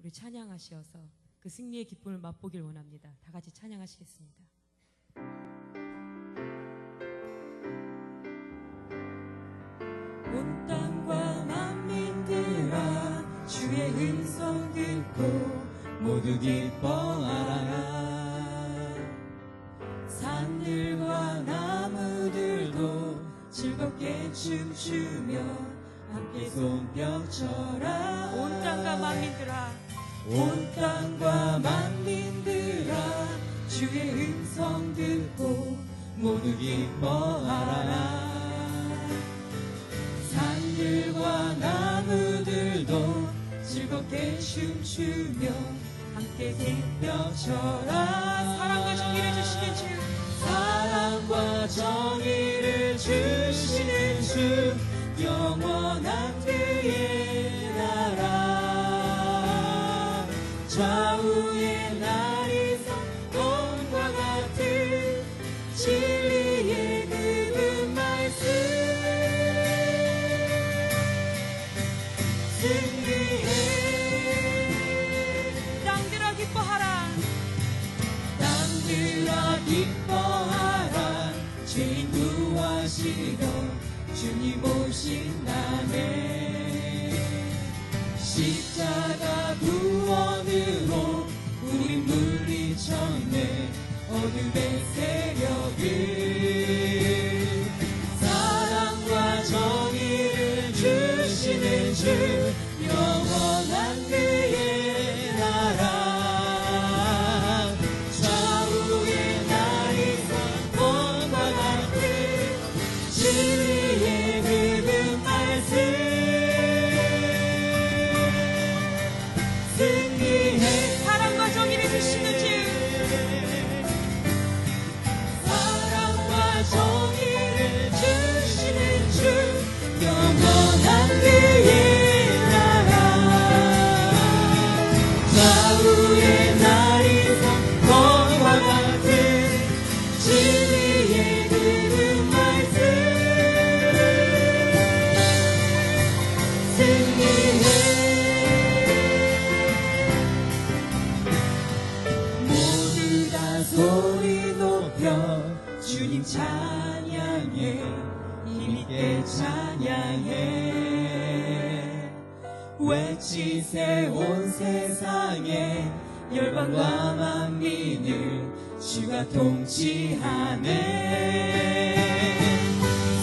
우리 찬양하시어서 그 승리의 기쁨을 맛보길 원합니다. 다 같이 찬양하시겠습니다. 온 땅과 만민들아 주의 음성 듣고 모두 기뻐하라. 산들과 나무들도 즐겁게 춤추며 함께 손뼉쳐라. 온 땅과 만민들아, 온 땅과 만민들아 주의 음성 듣고 모두 기뻐하라. 산들과 나무들도 즐겁게 춤추며 함께 손뼉쳐라. 사랑과 정의를 주시는 주, 사랑과 정의를 주시는 주, 영원한 그의 나라. 좌우의 날이 성공과 같은 진리의 그분 말씀. 승리해. 땅들아 기뻐하라. 땅들아 기뻐하라. 죄인 구하시던 주님 오신다네. 십자가 구원으로 우린 물리쳤네. 어둠의 세력을. 사랑과 정의를 주시는 주, 영원한 그의 나라. 좌우의 날이 성공과 같은 진리의 그분 말씀. 승리해. 사랑과 정의를 주시는 주, 사랑과 정의를 주시는 주, 영원한 그의 나라. 좌우의 날이 성공과 같은 진리의 그분 말씀. 승리해. 모두 다 소리 높여 주님 찬양해. 힘있게 찬양해. 외치세 온 세상에 열방과 만민을 주가 통치하네.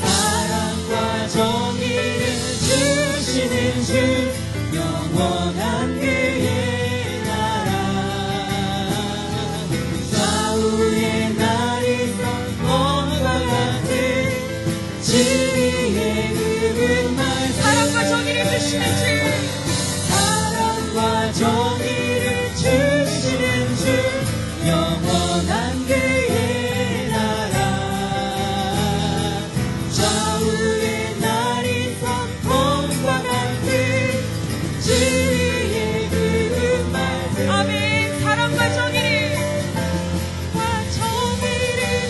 사랑과 정의를 주시는 주, 영원한 그의 나라. 좌우의 날이 성공과 같은 진리의 그분 말. 사랑과 정의를 주시는 주, 사랑과 정의를 주시는 주, 영원한 그의 나라. 좌우의 날이 성공과 같은 진리의 그분 말. 아멘. 사랑과 정의를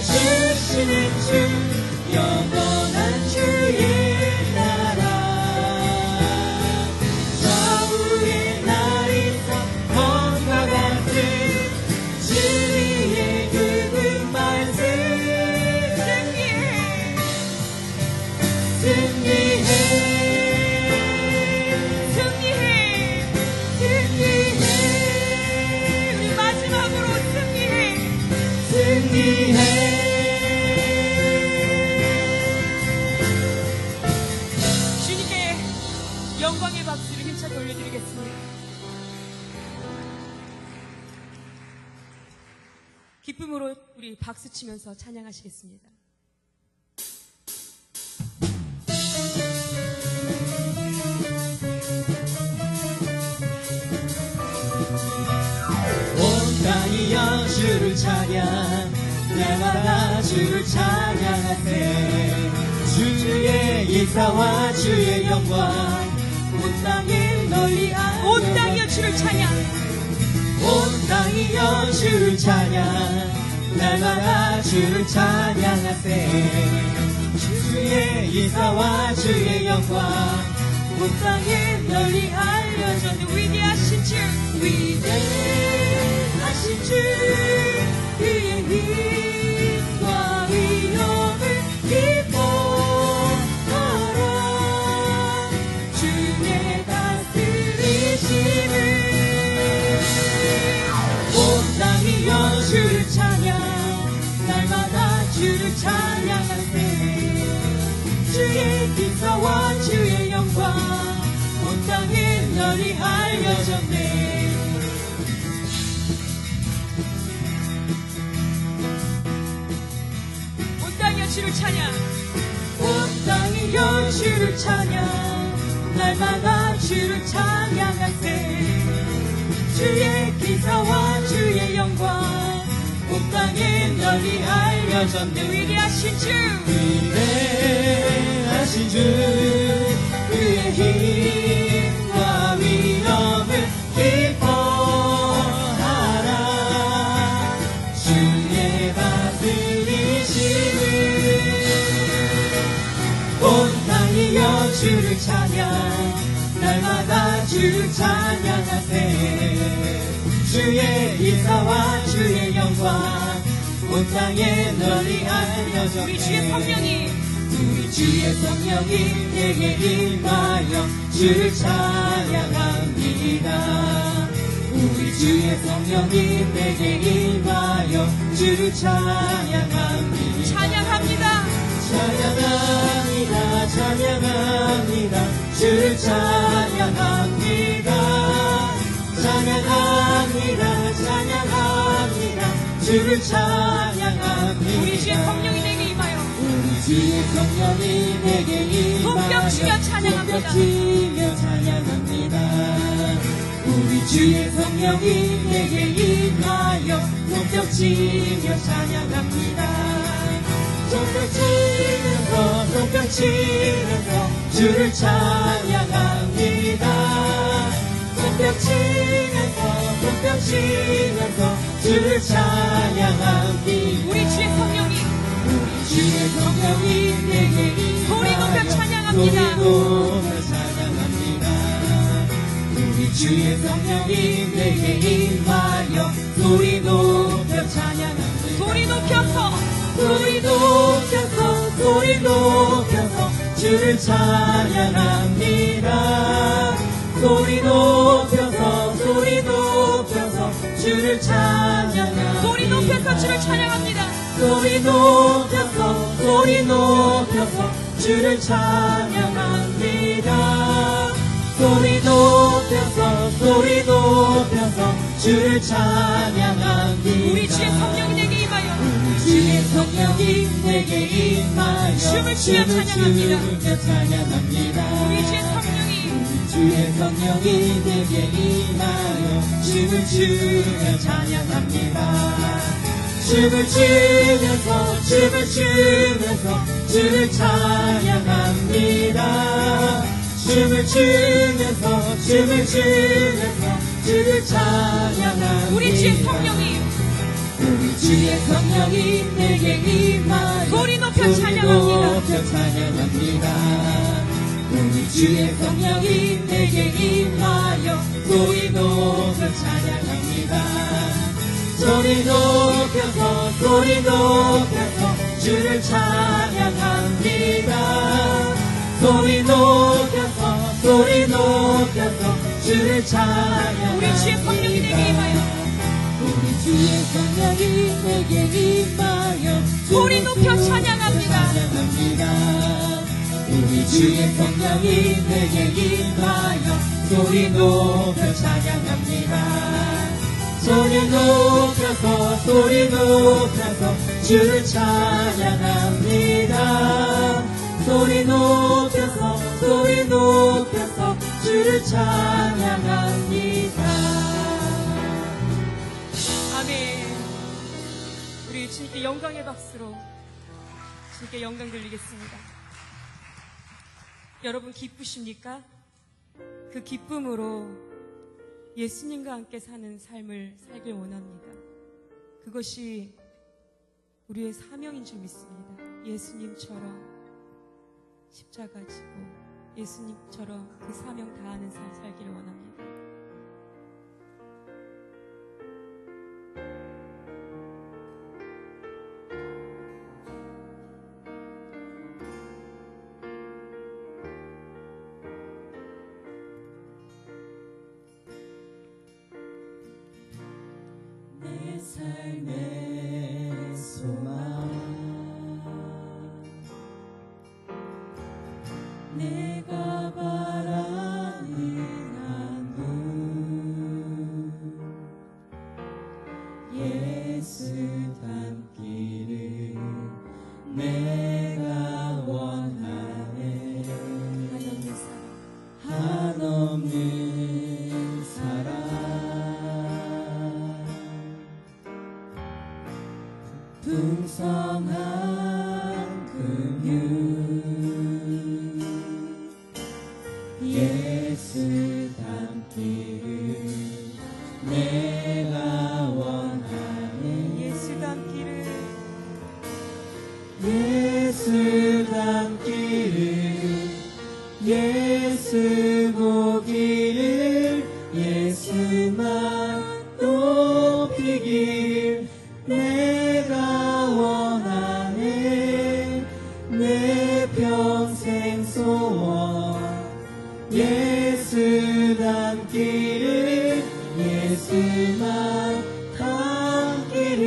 주시는 주, 영원한 주의 나라. 좌우의 날이 성공과 같은 진리의 그분 말씀. 승리해. 승리해. 승리해. 우리 마지막으로 승리해. 승리해. 영광의 박수를 힘차게 올려드리겠습니다. 기쁨으로 우리 박수 치면서 찬양하시겠습니다. 온 땅이여 주를 찬양, 날마다 주를 찬양하세. 주의 인사와 주의 영광 온 땅에 널리 알려. 온 땅이여 주를 찬양. 온 땅이여 주를 찬양, 날마다 주를 찬양하세. 주의 인사와 주의 영광 온 땅에 널리 알려져. 위대하신 주, 인내하신 주 그의 힘과 위엄을 기뻐하라. 주의 다스리심을 온 땅이 주를 찬양 날마다 주를 찬양하세. 주의 기사와 주의 영광 온 땅에 널리 알려졌네. 온 땅이여 주를 찬양. 온 땅이여 주를 찬양 날마다 주를 찬양하세. 주의 기사와 주의 영광 온 땅에 널리 알려졌네. 위대하신 주 위대하신 주 그의 힘과 위엄을 기뻐하라. 주의 다스리심을 온 땅이여 주를 찬양 날마다 주를 찬양하세. 주의 기사와 주의 영광 온 땅에 널리 알려졌네. 우리 주의 성령이 우리 주의 성령이 내게 임하여 주를 찬양합니다. 우리 주의 성령이 내게 임하여 주를 찬양합니다. 찬양합니다. 찬양합니다. 찬양합니다. 주를 찬양합니다. 찬양합니다. 찬양합니다. 주를 찬양합니다. 우리 주의 성령이 내게 임하여 우리 주의 성령이 내게 임하여 손뼉치며 찬양합니다. 손뼉치며 찬양합니다. 우리 주의 성령이 내게 임하여 손뼉치며 찬양합니다. 손뼉치면서 손뼉치면서 주를 찬양합니다. 손뼉치면서 손뼉치면서 주를 찬양합니다. 우리 주의 성령이 주의 성령이 내게 임하여 소리 높여 찬양합니다. 소리 높여 찬양합니다. 우리 주의 성령이 내게 임하여 소리 높여 찬양합니다. 소리 높여서 소리 높여서 소리 높여서 주를 찬양합니다. 소리 높여서 소리 높여서 주를 찬양합니다. 소리 높여서 주를 찬양합니다. 소리 높여서 소리 높여서 주를 찬양합니다. 소리 높여서 소리 높여서 주를 찬양합니다. 우리 주의 성령이 내게 임하여 우리 주의 성령이 내게 임하여 춤을 추며 찬양합니다. 우리 주의 성령이 주의 성령이 내게 임하여 춤을 추며 찬양합니다. 춤을 추면서 춤을 추면서 주를 찬양합니다. 춤을 추면서 춤을 추면서 주를 찬양합니다. 우리 주의 성령이 우리 주의 성령이 내게 임하여 소리 높여 찬양합니다. 우리 주의 성령이 내게 임하여 소리 높여 찬양합니다. 소리 높여서 소리 높여서 주를 찬양합니다. 소리 높여서 소리 높여서 주를 찬양합니다. 우리 주의 성령이 내게 임하여 우리 주의 성령이 내게 임하여 소리 높여 찬양합니다. 우리 주의 성령이 내게 임하여 소리 높여 찬양합니다. 소리 높여서 소리 높여서 주를 찬양합니다. 소리 높여서 소리 높여서 주를 찬양합니다. 아멘. 우리 주님께 영광의 박수로 주님께 영광 돌리겠습니다. 여러분 기쁘십니까? 그 기쁨으로 예수님과 함께 사는 삶을 살길 원합니다. 그것이 우리의 사명인 줄 믿습니다. 예수님처럼 십자가 지고 예수님처럼 그 사명 다하는 삶 살기를 원합니다. 삶의 소망 내가 바라는 한 분 예수 닮기를 내가 원하네 한없는 사랑 풍성한 긍휼 예수 닮기를 내가 원하네 예수 닮기를 예수 닮기를 예수 보기를 예수만 높이길 내가 원하네 내 평생 소원 예수 닮기를 예수만 닮기를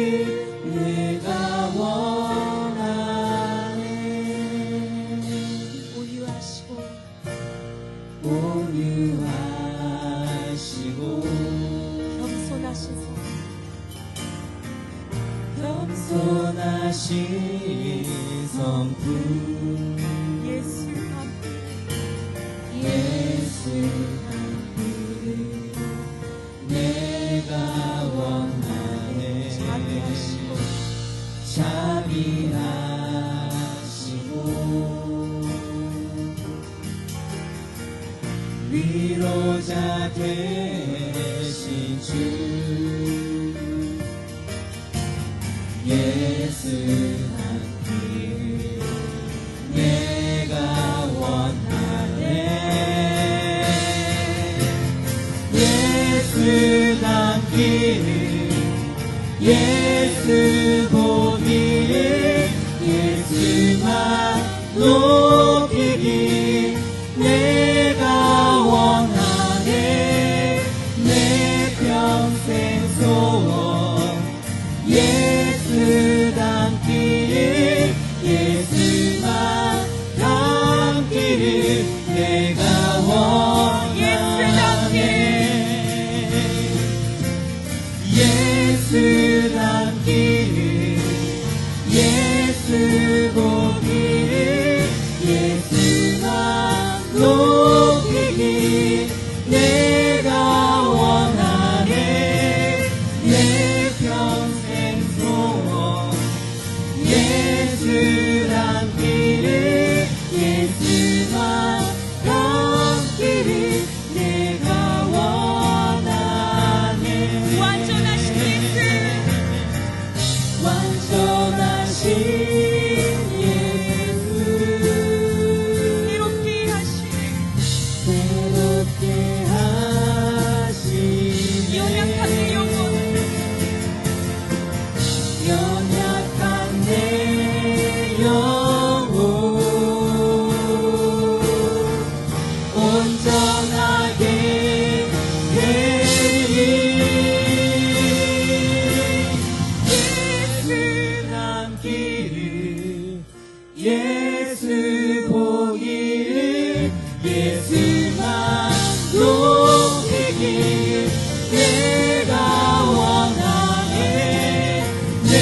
내가 원하네 오유하시고 겸손하신 성품 예수 닮기를 내가 원하네 자비하시고 위로자 되신 주 예수 닮기를 내가 원하네 예수 닮기를 예수 보기를 예수만 높이길 내가 원하네 내 평생 소원 예수 닮기를 예수만 닮기를 내가 원하네 예수 닮기를 예수 보기를 예수만 높이길 내가 원하네 내 평생 소원 예수 닮기를 예수만 닮기를 내가 원하네 완전하신 예수 이롭게 새롭게 하시네 연약한 영혼 연약한 내 영혼 온전하게 되리 예수 닮기를 예수 보기를 예수만 높이길 내가 원하네 내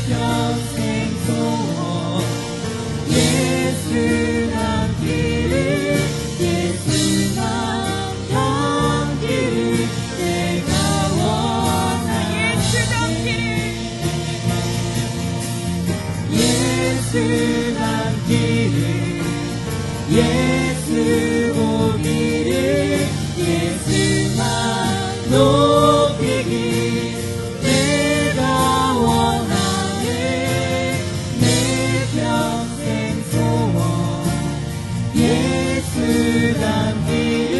평생 소원 예수 닮기를 예수만 닮기를 내가 원하네 예수 닮기를 예수 보기를 예수만 높이길 내가 원하네 내 평생 소원 예수 닮기를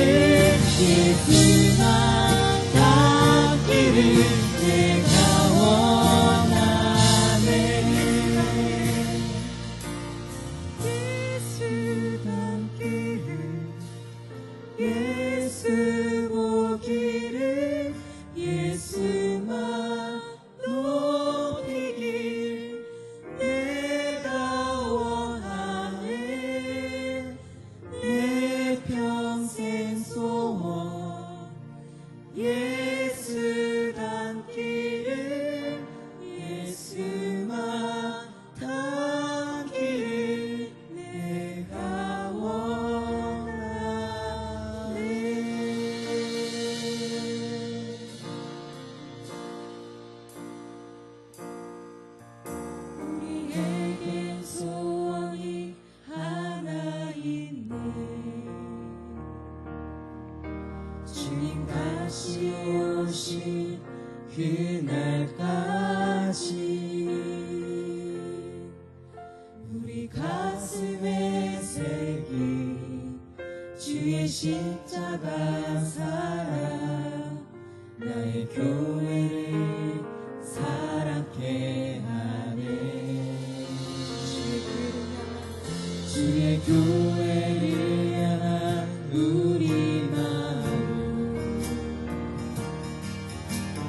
예수만 닮기를 내가 원하네 예수 닮기를 예수 보기를 예수만 예수 닮기를 예수만 닮기를 내가 원하네. 우리에겐 소원이 하나 있네. 주님 다시 오신 그날까지 우리 가슴에 새긴 주의 십자가 사랑, 나의 교회를 사랑케 하네. 주의 교회를 향한 우리 마음,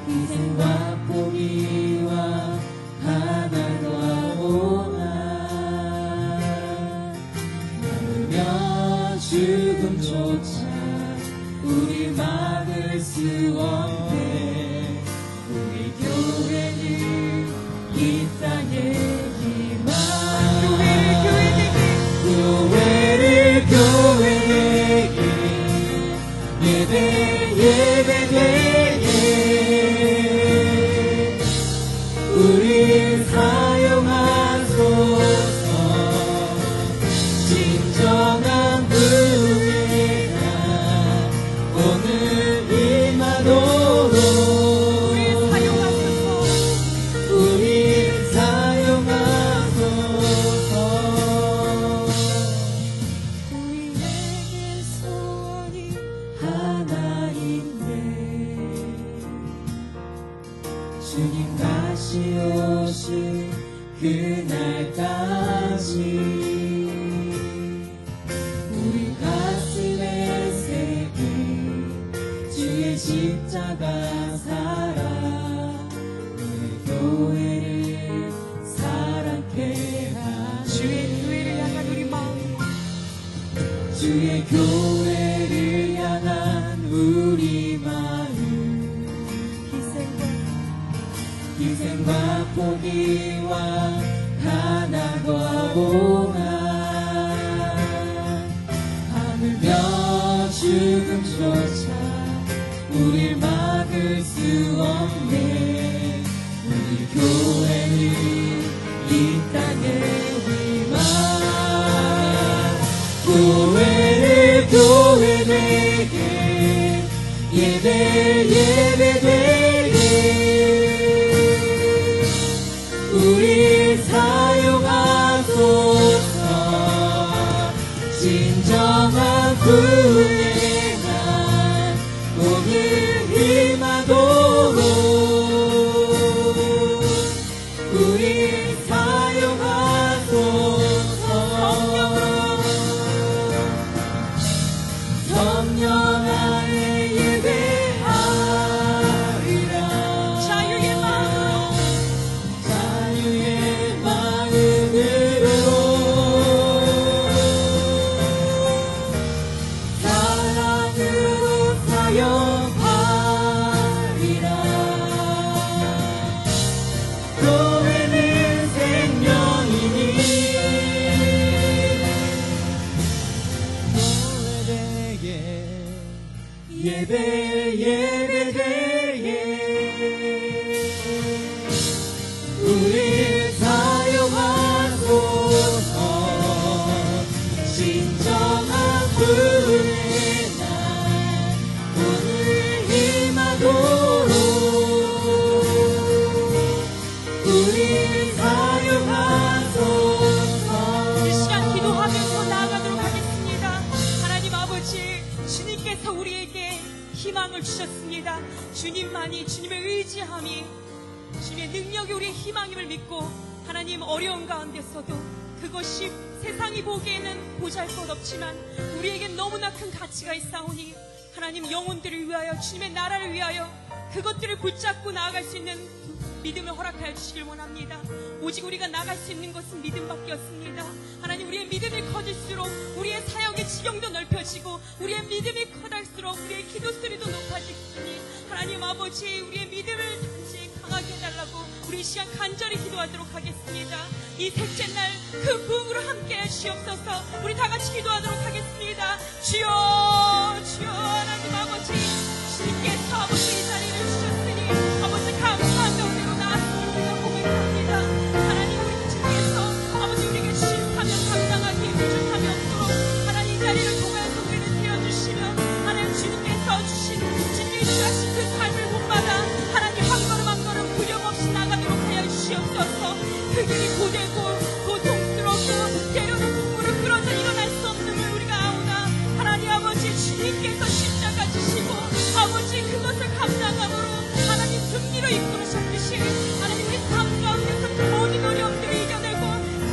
희생과 포기와 가난과 고난, 남으면 죽음조차 우리 막을 수 없네. 우리 교회는 이 땅의 희망, 교회를 교회되게 예배되게 우리 사용하소서. 진정한 교회가 오늘 임하도록 우리 사용하소서. 우리에게 소원이 하나 있네. 주님 다시 오신 그날까지 우리 가슴에 새긴 주의 십자가 사랑, 우리 교회를 사랑케 하네. 주의 교회를 향한 우리 마음, 주의 교회를 향한 우리 마음, 희생과 포기와 가난과 고난, 하물며 죽음조차 우릴 막을 수 없네. 우리 교회는 이 땅의 희망, 교회를 교회되게 예배되게 우리 사용하소서. 진정한 구원에만 오늘 임하도록 우리 사용하소서. 성령 안에 예배하리라. 자유의 마음으로 사랑으로 사용하리라. 교회는 생명이니 교회되게 예배되게 우리 사용하소서. 진정한 구원의 날 오늘 임하도록 우리 사용하소서. 이 시간 기도하면서 나아가도록 하겠습니다. 하나님 아버지, 주님께서 우리에게 희망을 주셨습니다. 주님만이, 주님의 의지함이, 주님의 능력이 우리의 희망임을 믿고 하나님, 어려운 가운데서도 그것이 세상이 보기에는 보잘것 없지만 우리에겐 너무나 큰 가치가 있사오니 하나님, 영혼들을 위하여, 주님의 나라를 위하여 그것들을 붙잡고 나아갈 수 있는 믿음을 허락하여 주시길 원합니다. 오직 우리가 나갈 수 있는 것은 믿음밖에 없습니다. 하나님, 우리의 믿음이 커질수록 우리의 사역의 지경도 넓혀지고 우리의 믿음이 커질수록 우리의 기도 소리도 높아지니 하나님 아버지 우리의 믿음을 단지 강하게 해달라고 우리 이 시간 간절히 기도하도록 하겠습니다. 이 셋째 날 그 부흥으로 함께 주옵소서. 우리 다 같이 기도하도록 하겠습니다. 주여 주여 하나님 아버지 주님께서 아버지 이 자리를 주셨으니 아버지 감사한 가운데로 나았습니다. 고백합니다. 하나님 우리 주님께서 아버지 우리에게 주신 사명 감당하기에 부족함이 없도록 하나님 이 자리를 통하여서 우리를 세워주시면 하나님 주님께서 주신 주님이 주하신 그 삶을 본받아 하나님 한 걸음 한 걸음 두려움 없이 나가도록 하여 주시옵소서. 그 길이 고되고 고통스럽고 때로는 눈물을 끌어서 일어날 수 없음을 우리가 아오나 하나님 아버지 주님께서 십자가 지시고 아버지 그것을 감당함으로 하나님 승리로 이끌으셨듯이 하나님 우리 삶 가운데서 그 모든 어려움들을 이겨내고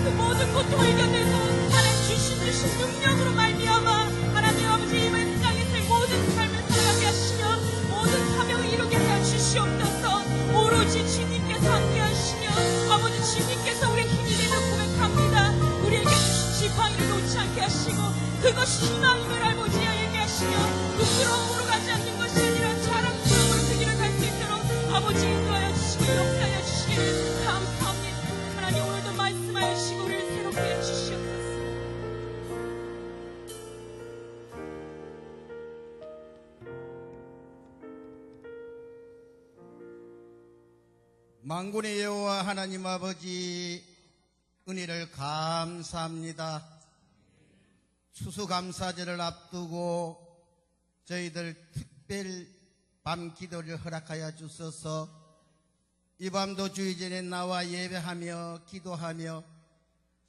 그 모든 고통을 이겨내고 하나님 주신 능력으로 말미암아 하나님 아버지 이 세상에서의 모든 삶을 살아가게 하시며 모든 사명을 이루게 하여 주시옵소서. 오로지 주님께서 함께 하시며 아버지 주님께서 우리의 힘이 되는 고백합니다. 우리에게 주신 지팡이를 놓지 않게 하시고 그것이 희망임을 알고지 알게 하시며 부끄러움으로 가지 않는 것이 아니라 자랑스러움으로 그 길을 갈 수 있도록 아버지 인도하여 주시고 역사하여 주시기를 감사합니다. 하나님 오늘도 말씀하여 주시고 우리를 새롭게 해주시옵소서. 만군의 여호와 하나님 아버지 은혜를 감사합니다. 추수감사절을 앞두고 저희들 특별 밤 기도를 허락하여 주셔서 이 밤도 주의 전에 나와 예배하며 기도하며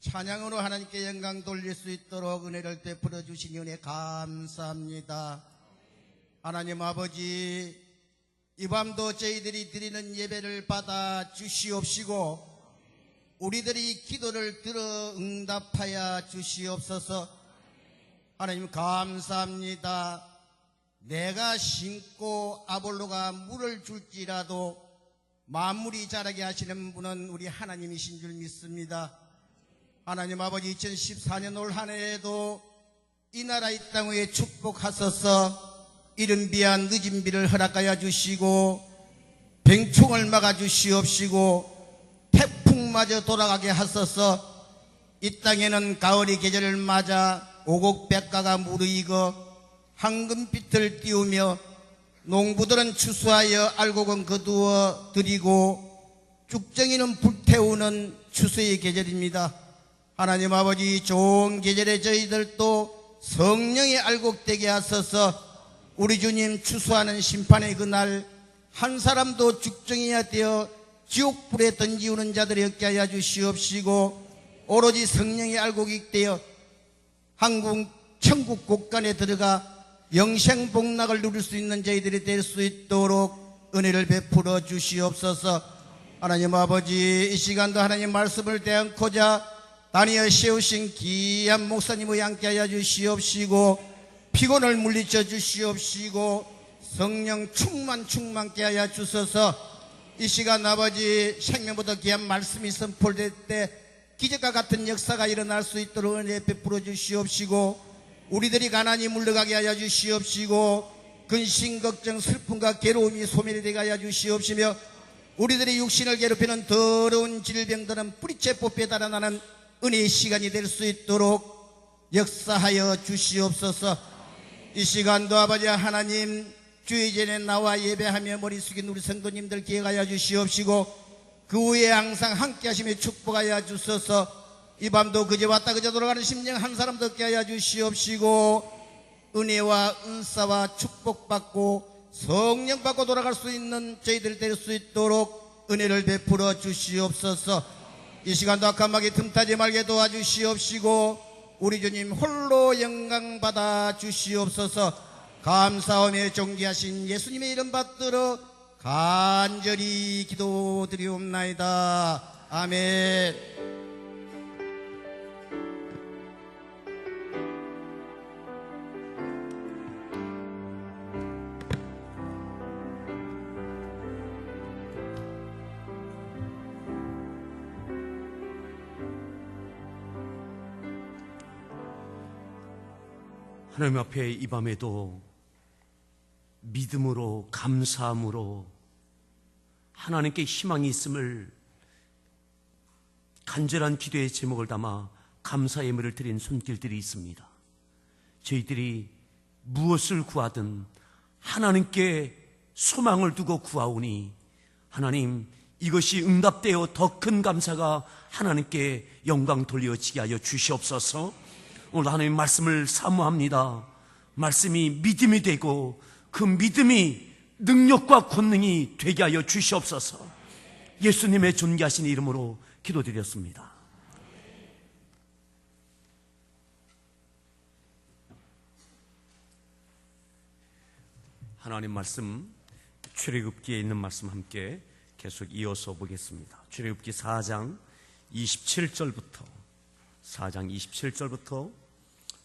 찬양으로 하나님께 영광 돌릴 수 있도록 은혜를 베풀어 주시니 은혜 감사합니다. 하나님 아버지 이 밤도 저희들이 드리는 예배를 받아 주시옵시고 우리들이 기도를 들어 응답하여 주시옵소서. 하나님 감사합니다. 내가 심고 아볼로가 물을 줄지라도 만물이 자라게 하시는 분은 우리 하나님이신 줄 믿습니다. 하나님 아버지 2014년 올 한 해에도 이 나라 이 땅 위에 축복하소서. 이른 비와 늦은 비를 허락하여 주시고 병충을 막아 주시옵시고 태풍마저 돌아가게 하소서. 이 땅에는 가을이 계절을 맞아 오곡백과가 무르익어 황금빛을 띄우며 농부들은 추수하여 알곡은 거두어 드리고 쭉정이는 불태우는 추수의 계절입니다. 하나님 아버지 좋은 계절에 저희들도 성령의 알곡되게 하소서. 우리 주님 추수하는 심판의 그날 한 사람도 죽정이야 되어 지옥불에 던지우는 자들이 없게 하여 주시옵시고 오로지 성령의 알곡이 되어 한국 천국 곳간에 들어가 영생복락을 누릴 수 있는 저희들이 될 수 있도록 은혜를 베풀어 주시옵소서. 하나님 아버지 이 시간도 하나님 말씀을 대안코자 다니엘 세우신 귀한 목사님의 함께 하여 주시옵시고 피곤을 물리쳐 주시옵시고 성령 충만케 하여 주소서. 이 시간 아버지 생명보다 귀한 말씀이 선포될 때 기적과 같은 역사가 일어날 수 있도록 은혜 베풀어 주시옵시고 우리들이 가난이 물러가게 하여 주시옵시고 근심 걱정 슬픔과 괴로움이 소멸되게 하여 주시옵시며 우리들의 육신을 괴롭히는 더러운 질병들은 뿌리째 뽑혀 달아나는 은혜의 시간이 될 수 있도록 역사하여 주시옵소서. 이 시간도 아버지 하나님 주의 전에 나와 예배하며 머리 숙인 우리 성도님들 기억하여 주시옵시고 그 후에 항상 함께 하시며 축복하여 주소서. 이 밤도 그저 왔다 그저 돌아가는 심령 한 사람도 없게 하여 주시옵시고 은혜와 은사와 축복받고 성령 받고 돌아갈 수 있는 저희들 될 수 있도록 은혜를 베풀어 주시옵소서. 이 시간도 악한 마귀 틈타지 말게 도와주시옵시고 우리 주님 홀로 영광 받아 주시옵소서. 감사하며 존귀하신 예수님의 이름 받들어 간절히 기도드리옵나이다. 아멘. 하나님 앞에 이 밤에도 믿음으로, 감사함으로 하나님께 희망이 있음을 간절한 기도의 제목을 담아 감사 예물을 드린 손길들이 있습니다. 저희들이 무엇을 구하든 하나님께 소망을 두고 구하오니 하나님, 이것이 응답되어 더 큰 감사가 하나님께 영광 돌려지게 하여 주시옵소서. 오늘 하나님 말씀을 사모합니다. 말씀이 믿음이 되고 그 믿음이 능력과 권능이 되게 하여 주시옵소서. 예수님의 존귀하신 이름으로 기도드렸습니다. 하나님 말씀, 출애굽기에 있는 말씀 함께 계속 이어서 보겠습니다. 출애굽기 4장 27절부터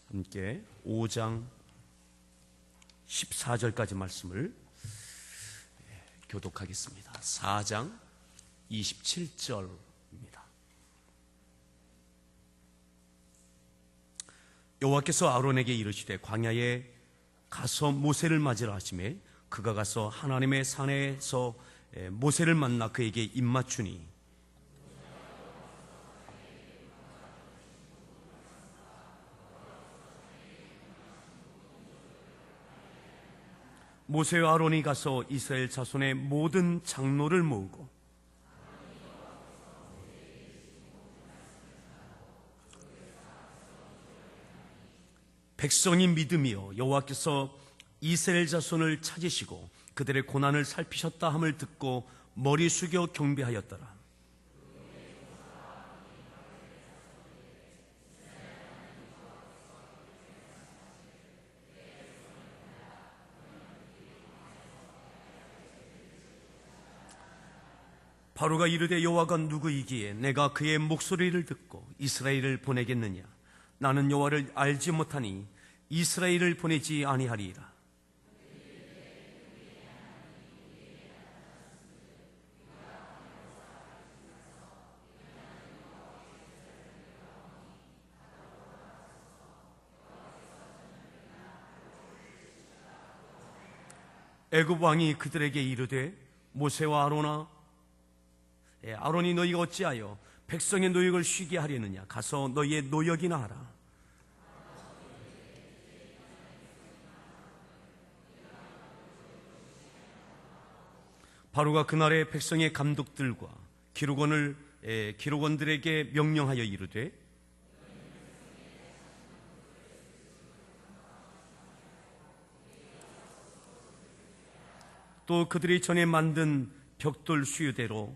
함께 5장 14절까지 말씀을 교독하겠습니다. 4장 27절입니다. 여호와께서 아론에게 이르시되 광야에 가서 모세를 맞으라 하시매 그가 가서 하나님의 산에서 모세를 만나 그에게 입맞추니 모세와 아론이 가서 이스라엘 자손의 모든 장로를 모으고 백성이 믿음이요 여호와께서 이스라엘 자손을 찾으시고 그들의 고난을 살피셨다 함을 듣고 머리 숙여 경배하였더라. 바로가 이르되 여호와가 누구이기에 내가 그의 목소리를 듣고 이스라엘을 보내겠느냐? 나는 여호와를 알지 못하니 이스라엘을 보내지 아니하리이다. 애굽 왕이 그들에게 이르되 모세와 아론이 너희가 어찌하여 백성의 노역을 쉬게 하려느냐? 가서 너희의 노역이나 하라. 바로가 그날에 백성의 감독들과 기록원들에게 명령하여 이르되 또 그들이 전에 만든 벽돌 수유대로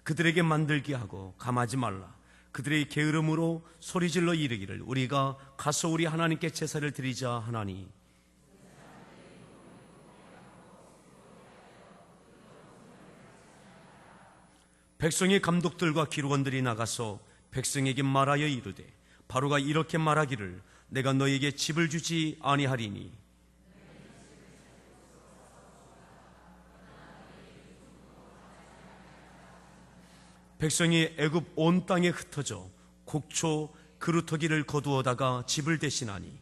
그들에게 만들게 하고 감하지 말라. 그들의 게으름으로 소리질러 이르기를 우리가 가서 우리 하나님께 제사를 드리자 하나니 백성의 감독들과 기록원들이 나가서 백성에게 말하여 이르되 바로가 이렇게 말하기를 내가 너에게 집을 주지 아니하리니 백성이 애굽 온 땅에 흩어져 곡초 그루터기를 거두어다가 집을 대신하니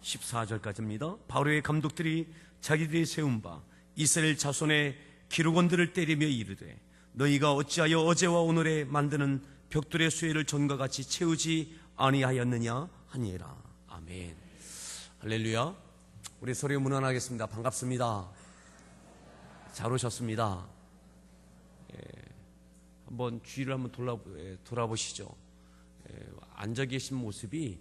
14절까지입니다. 바로의 감독들이 자기들이 세운 바 이스라엘 자손의 기록원들을 때리며 이르되 너희가 어찌하여 어제와 오늘에 만드는 벽돌의 수혜를 전과 같이 채우지 아니하였느냐 하니라. 아멘. 할렐루야. 우리 서로 문안하겠습니다. 반갑습니다. 잘 오셨습니다. 한번 주위를 한번 돌아보시죠. 앉아 계신 모습이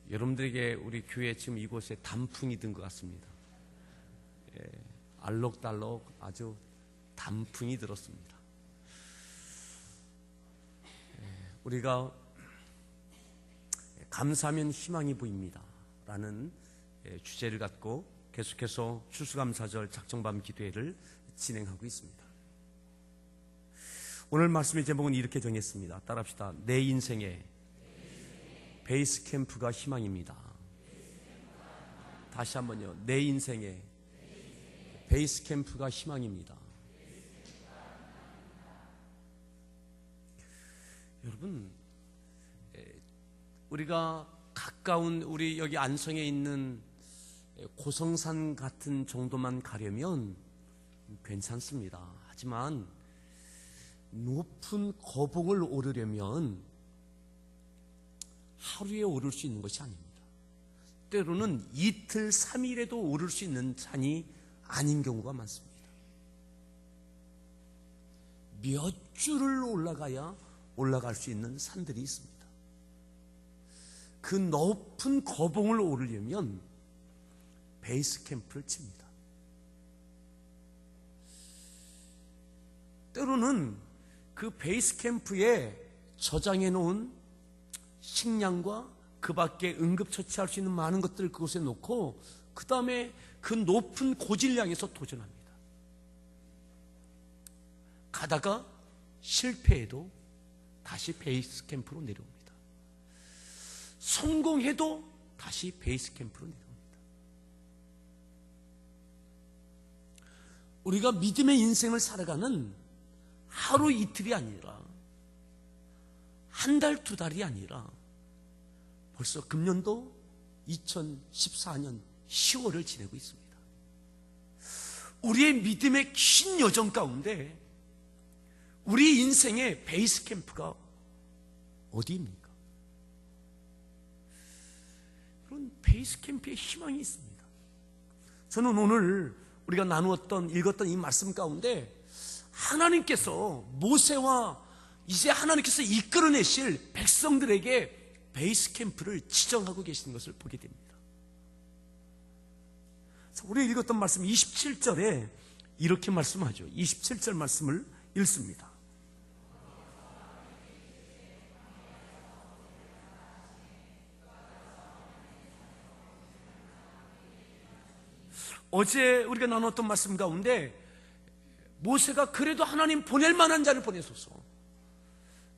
여러분들에게 우리 교회 지금 이곳에 단풍이 든 것 같습니다. 알록달록 아주 단풍이 들었습니다. 우리가 감사하면 희망이 보입니다 라는 주제를 갖고 계속해서 추수감사절 작정밤 기도회를 진행하고 있습니다. 오늘 말씀의 제목은 이렇게 정했습니다. 따라합시다. 내 인생의 베이스 캠프가 희망입니다. 다시 한번요. 내 인생의 베이스 캠프가 희망입니다. 여러분, 우리가 가까운 우리 여기 안성에 있는 고성산 같은 정도만 가려면 괜찮습니다. 하지만 높은 거봉을 오르려면 하루에 오를 수 있는 것이 아닙니다. 때로는 이틀, 3일에도 오를 수 있는 산이 아닌 경우가 많습니다. 몇 주를 올라가야 올라갈 수 있는 산들이 있습니다. 그 높은 거봉을 오르려면 베이스 캠프를 칩니다. 때로는 그 베이스 캠프에 저장해 놓은 식량과 그 밖에 응급처치할 수 있는 많은 것들을 그곳에 놓고 그 다음에 그 높은 고지를 향해서 도전합니다. 가다가 실패해도 다시 베이스 캠프로 내려옵니다. 성공해도 다시 베이스 캠프로 내려옵니다. 우리가 믿음의 인생을 살아가는 하루 이틀이 아니라 한 달, 두 달이 아니라 벌써 금년도 2014년 10월을 지내고 있습니다. 우리의 믿음의 긴 여정 가운데 우리 인생의 베이스 캠프가 어디입니까? 그런 베이스 캠프에 희망이 있습니다. 저는 오늘 우리가 읽었던 이 말씀 가운데 하나님께서 모세와 이제 하나님께서 이끌어내실 백성들에게 베이스 캠프를 지정하고 계시는 것을 보게 됩니다. 우리 읽었던 말씀 27절에 이렇게 말씀하죠. 27절 말씀을 읽습니다. 어제 우리가 나눴던 말씀 가운데 모세가 그래도 하나님 보낼 만한 자를 보내소서.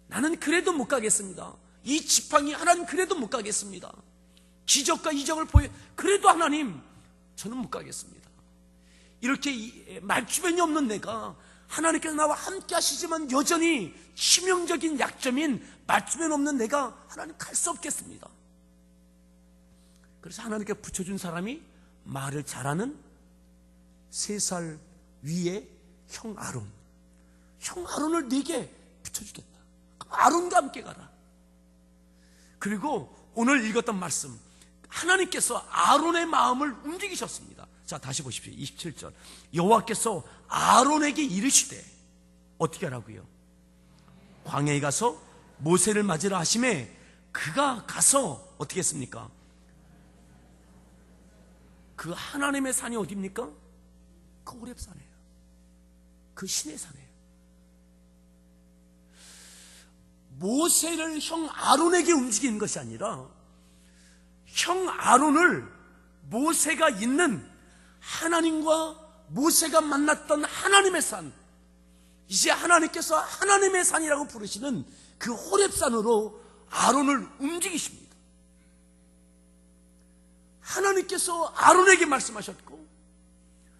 나는 그래도 못 가겠습니다. 이 지팡이 하나님 그래도 못 가겠습니다. 기적과 이적을 그래도 하나님 저는 못 가겠습니다. 이렇게 말주변이 없는 내가 하나님께서 나와 함께 하시지만 여전히 치명적인 약점인 말주변 없는 내가 하나님 갈 수 없겠습니다. 그래서 하나님께 붙여준 사람이 말을 잘하는 3살 위에 형 아론. 형 아론을 네게 붙여주겠다. 아론과 함께 가라. 그리고 오늘 읽었던 말씀, 하나님께서 아론의 마음을 움직이셨습니다. 자, 다시 보십시오. 27절. 여호와께서 아론에게 이르시되 어떻게 하라고요? 광야에 가서 모세를 맞으라 하심에 그가 가서 어떻게 했습니까? 그 하나님의 산이 어디입니까? 그 호렙산이에요. 그 신의 산이에요. 모세를 형 아론에게 움직이는 것이 아니라 형 아론을 모세가 있는 하나님과 모세가 만났던 하나님의 산, 이제 하나님께서 하나님의 산이라고 부르시는 그 호렙산으로 아론을 움직이십니다. 하나님께서 아론에게 말씀하셨고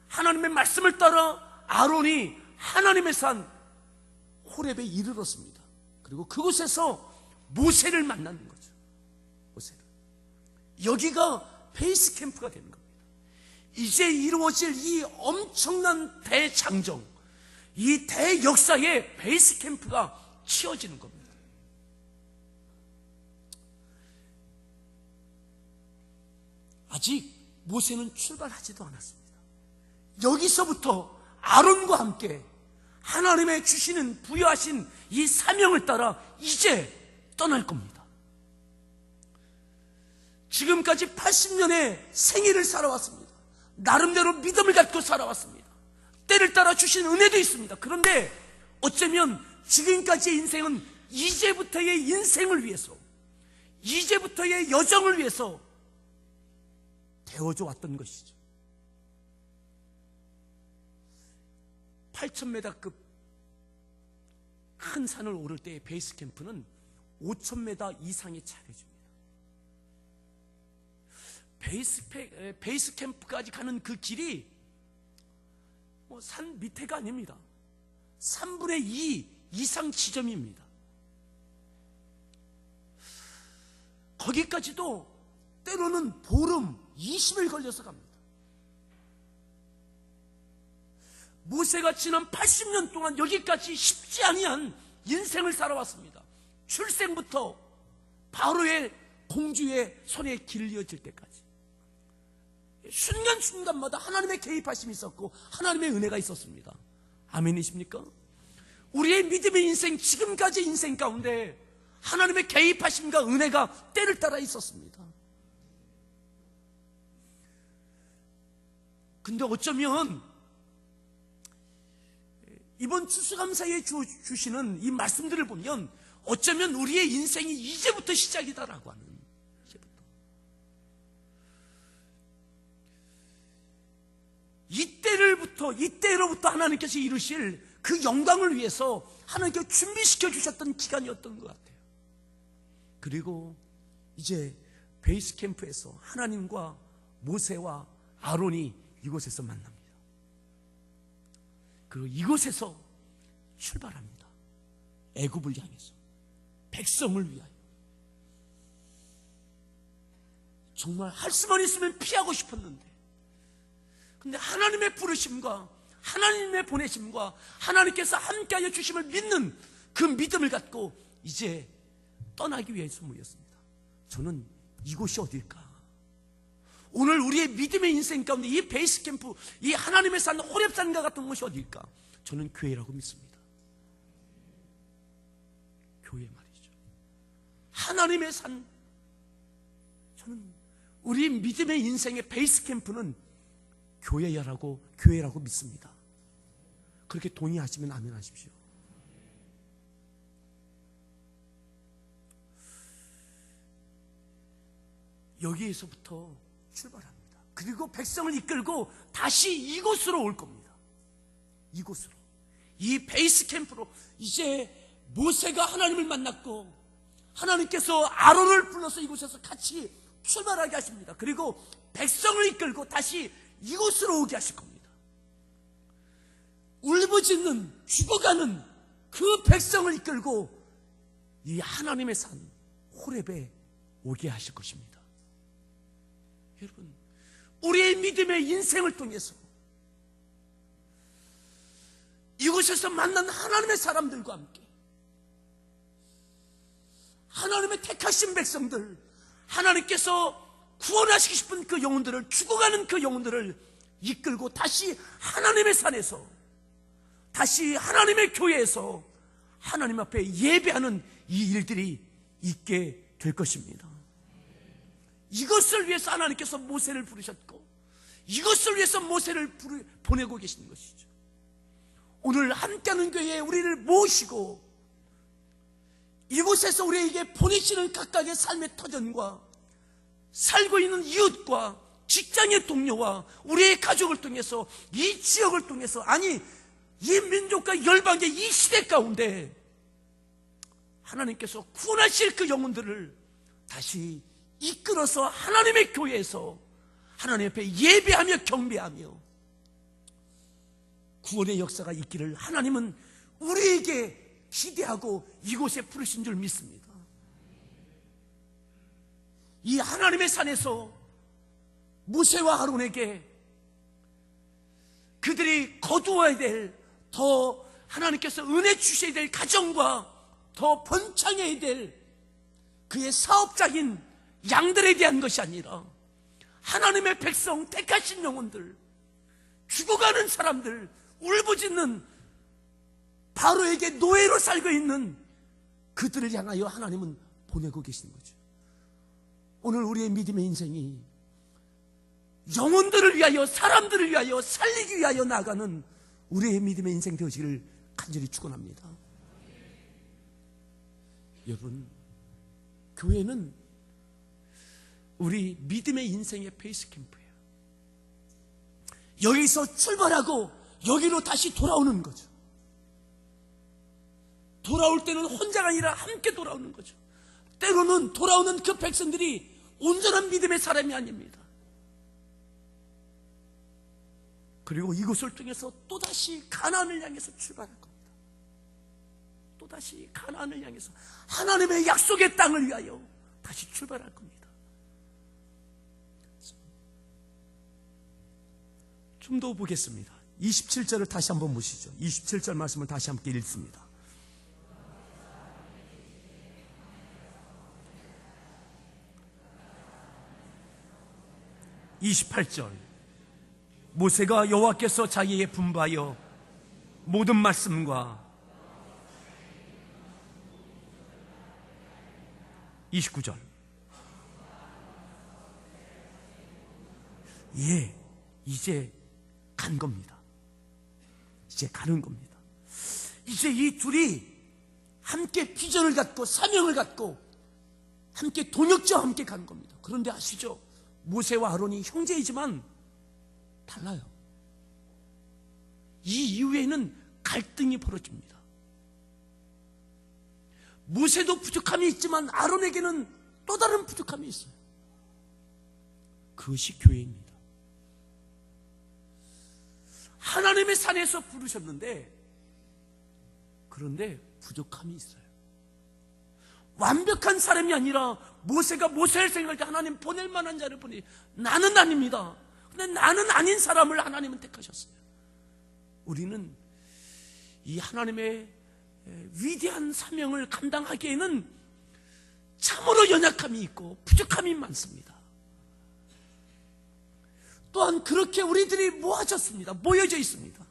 하나님의 말씀을 따라 아론이 하나님의 산 호렙에 이르렀습니다. 그리고 그곳에서 모세를 만나는 거죠. 모세를. 여기가 베이스 캠프가 되는 겁니다. 이제 이루어질 이 엄청난 대장정, 이 대역사의 베이스 캠프가 치어지는 겁니다. 아직 모세는 출발하지도 않았습니다. 여기서부터 아론과 함께 하나님의 주시는 부여하신 이 사명을 따라 이제 떠날 겁니다. 지금까지 80년의 생애를 살아왔습니다. 나름대로 믿음을 갖고 살아왔습니다. 때를 따라 주신 은혜도 있습니다. 그런데 어쩌면 지금까지의 인생은 이제부터의 인생을 위해서, 이제부터의 여정을 위해서 되어져 왔던 것이죠. 8,000m급 큰 산을 오를 때의 베이스 캠프는 5,000m 이상의 차례입니다. 베이스 캠프까지 가는 그 길이 산 밑에가 아닙니다. 3분의 2 이상 지점입니다. 거기까지도 때로는 보름, 20일 걸려서 갑니다. 모세가 지난 80년 동안 여기까지 쉽지 아니한 인생을 살아왔습니다. 출생부터 바로의 공주의 손에 길려질 때까지 순간순간마다 하나님의 개입하심이 있었고 하나님의 은혜가 있었습니다. 아멘이십니까? 우리의 믿음의 인생, 지금까지 인생 가운데 하나님의 개입하심과 은혜가 때를 따라 있었습니다. 근데 어쩌면 이번 추수감사에 주시는 이 말씀들을 보면 어쩌면 우리의 인생이 이제부터 시작이다라고 하는, 이때로부터 하나님께서 이루실 그 영광을 위해서 하나님께서 준비시켜 주셨던 기간이었던 것 같아요. 그리고 이제 베이스 캠프에서 하나님과 모세와 아론이 이곳에서 만납니다. 그리고 이곳에서 출발합니다. 애굽을 향해서, 백성을 위하여. 정말 할 수만 있으면 피하고 싶었는데, 근데 하나님의 부르심과 하나님의 보내심과 하나님께서 함께하여 주심을 믿는 그 믿음을 갖고 이제 떠나기 위해서 모였습니다. 저는 이곳이 어딜까? 오늘 우리의 믿음의 인생 가운데 이 베이스 캠프, 이 하나님의 산 호렙산과 같은 곳이 어딜까? 저는 교회라고 믿습니다. 교회 말이죠. 하나님의 산. 저는 우리 믿음의 인생의 베이스 캠프는 교회라고 믿습니다. 그렇게 동의하시면 아멘 하십시오. 여기에서부터 출발합니다. 그리고 백성을 이끌고 다시 이곳으로 올 겁니다. 이곳으로, 이 베이스 캠프로. 이제 모세가 하나님을 만났고 하나님께서 아론을 불러서 이곳에서 같이 출발하게 하십니다. 그리고 백성을 이끌고 다시 이곳으로 오게 하실 겁니다. 울부짖는, 죽어가는 그 백성을 이끌고 이 하나님의 산 호렙에 오게 하실 것입니다. 여러분, 우리의 믿음의 인생을 통해서 이곳에서 만난 하나님의 사람들과 함께 하나님의 택하신 백성들, 하나님께서 구원하시고 싶은 그 영혼들을, 죽어가는 그 영혼들을 이끌고 다시 하나님의 산에서, 다시 하나님의 교회에서 하나님 앞에 예배하는 이 일들이 있게 될 것입니다. 이것을 위해서 하나님께서 모세를 부르셨고 이것을 위해서 모세를 보내고 계시는 것이죠. 오늘 함께하는 교회에 우리를 모시고 이곳에서 우리에게 보내시는 각각의 삶의 터전과 살고 있는 이웃과 직장의 동료와 우리의 가족을 통해서, 이 지역을 통해서, 아니 이 민족과 열방의 이 시대 가운데 하나님께서 구원하실 그 영혼들을 다시 이끌어서 하나님의 교회에서 하나님 앞에 예배하며 경배하며 구원의 역사가 있기를 하나님은 우리에게 기대하고 이곳에 부르신 줄 믿습니다. 이 하나님의 산에서 모세와 아론에게 그들이 거두어야 될, 더 하나님께서 은혜 주셔야 될 가정과 더 번창해야 될 그의 사업적인 양들에 대한 것이 아니라 하나님의 백성, 택하신 영혼들, 죽어가는 사람들, 울부짖는 바로에게 노예로 살고 있는 그들을 향하여 하나님은 보내고 계시는 거죠. 오늘 우리의 믿음의 인생이 영혼들을 위하여, 사람들을 위하여, 살리기 위하여 나아가는 우리의 믿음의 인생 되어지기를 간절히 축원합니다. 여러분, 교회는 우리 믿음의 인생의 베이스 캠프예요. 여기서 출발하고 여기로 다시 돌아오는 거죠. 돌아올 때는 혼자가 아니라 함께 돌아오는 거죠. 때로는 돌아오는 그 백성들이 온전한 믿음의 사람이 아닙니다. 그리고 이곳을 통해서 또다시 가나안을 향해서 출발할 겁니다. 또다시 가나안을 향해서 하나님의 약속의 땅을 위하여 다시 출발할 겁니다. 좀 더 보겠습니다. 27절을 다시 한번 보시죠. 27절 말씀을 다시 함께 읽습니다. 28절 모세가 여호와께서 자기에게 분부하여 모든 말씀과 29절 예, 이제 간 겁니다. 이제 가는 겁니다. 이제 이 둘이 함께 비전을 갖고 사명을 갖고 함께 동역자와 함께 가는 겁니다. 그런데 아시죠? 모세와 아론이 형제이지만 달라요. 이 이후에는 갈등이 벌어집니다. 모세도 부족함이 있지만 아론에게는 또 다른 부족함이 있어요. 그것이 교회입니다. 하나님의 산에서 부르셨는데 그런데 부족함이 있어요. 완벽한 사람이 아니라 모세가 모세를 생각할 때 하나님 보낼 만한 자를 보내. 나는 아닙니다. 근데 나는 아닌 사람을 하나님은 택하셨어요. 우리는 이 하나님의 위대한 사명을 감당하기에는 참으로 연약함이 있고 부족함이 많습니다. 또한 그렇게 우리들이 모아졌습니다. 모여져 있습니다.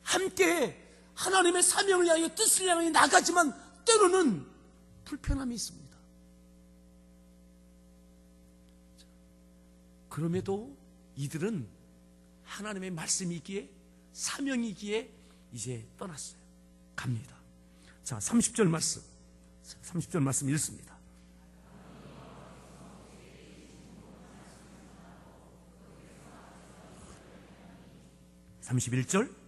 함께 하나님의 사명을 향해 뜻을 향해 나가지만 때로는 불편함이 있습니다. 그럼에도 이들은 하나님의 말씀이기에 사명이기에 이제 떠났어요. 갑니다. 자, 30절 말씀 읽습니다. 31절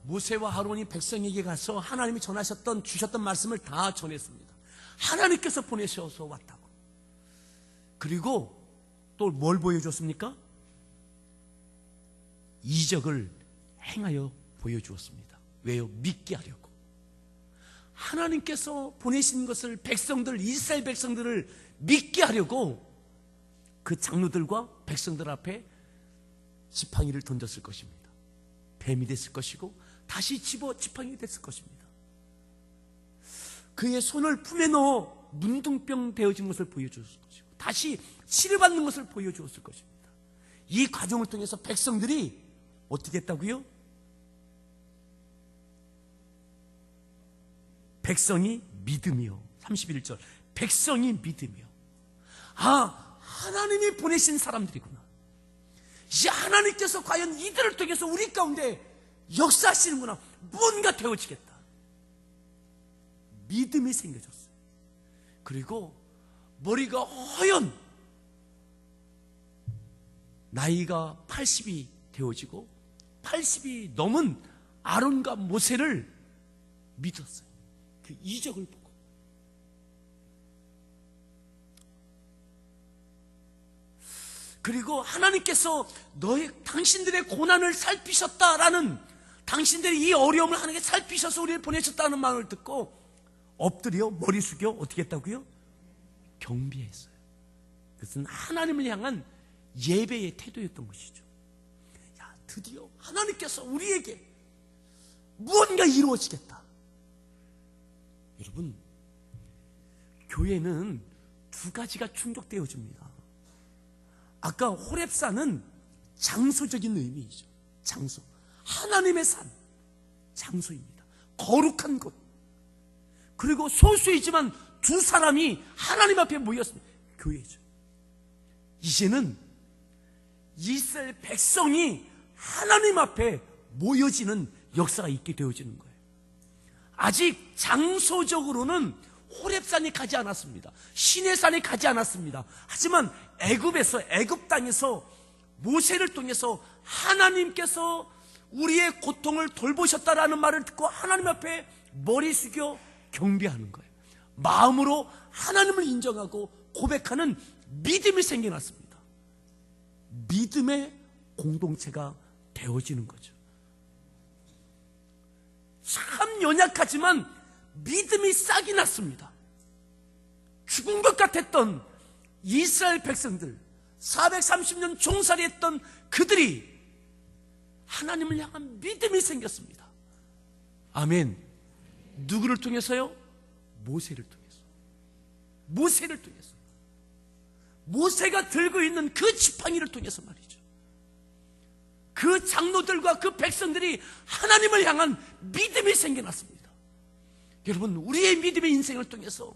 모세와 아론이 백성에게 가서 하나님이 주셨던 말씀을 다 전했습니다. 하나님께서 보내셔서 왔다고. 그리고 또 뭘 보여줬습니까? 이적을 행하여 보여주었습니다. 왜요? 믿게 하려고. 하나님께서 보내신 것을 이스라엘 백성들을 믿게 하려고 그 장로들과 백성들 앞에 지팡이를 던졌을 것입니다. 뱀이 됐을 것이고 다시 집어 지팡이가 됐을 것입니다. 그의 손을 품에 넣어 문둥병 되어진 것을 보여주었을 것이고 다시 치료받는 것을 보여주었을 것입니다. 이 과정을 통해서 백성들이 어떻게 했다고요? 백성이 믿으며 31절 백성이 믿으며 하나님이 보내신 사람들이구나. 이제 하나님께서 과연 이들을 통해서 우리 가운데 역사하시는구나. 뭔가 되어지겠다. 믿음이 생겨졌어요. 그리고 머리가 허연 나이가 80이 되어지고 80이 넘은 아론과 모세를 믿었어요. 그 이적을 보고. 그리고 하나님께서 당신들의 고난을 살피셨다라는, 당신들이 이 어려움을 하나님께 살피셔서 우리를 보내셨다는 말을 듣고 엎드려 머리 숙여 어떻게 했다고요? 경배했어요. 그것은 하나님을 향한 예배의 태도였던 것이죠. 야, 드디어 하나님께서 우리에게 무언가 이루어지겠다. 여러분, 교회는 두 가지가 충족되어집니다. 아까 호렙산은 장소적인 의미이죠. 장소. 하나님의 산. 장소입니다. 거룩한 곳. 그리고 소수이지만 두 사람이 하나님 앞에 모였습니다. 교회죠. 이제는 이스라엘 백성이 하나님 앞에 모여지는 역사가 있게 되어지는 거예요. 아직 장소적으로는 호렙산이 가지 않았습니다. 시내산이 가지 않았습니다. 하지만 애굽 땅에서 모세를 통해서 하나님께서 우리의 고통을 돌보셨다라는 말을 듣고 하나님 앞에 머리 숙여 경배하는 거예요. 마음으로 하나님을 인정하고 고백하는 믿음이 생겨났습니다. 믿음의 공동체가 되어지는 거죠. 참 연약하지만 믿음이 싹이 났습니다. 죽은 것 같았던 이스라엘 백성들, 430년 종살이했던 그들이 하나님을 향한 믿음이 생겼습니다. 아멘. 누구를 통해서요? 모세를 통해서. 모세를 통해서. 모세가 들고 있는 그 지팡이를 통해서 말이죠. 그 장로들과 그 백성들이 하나님을 향한 믿음이 생겨났습니다. 여러분, 우리의 믿음의 인생을 통해서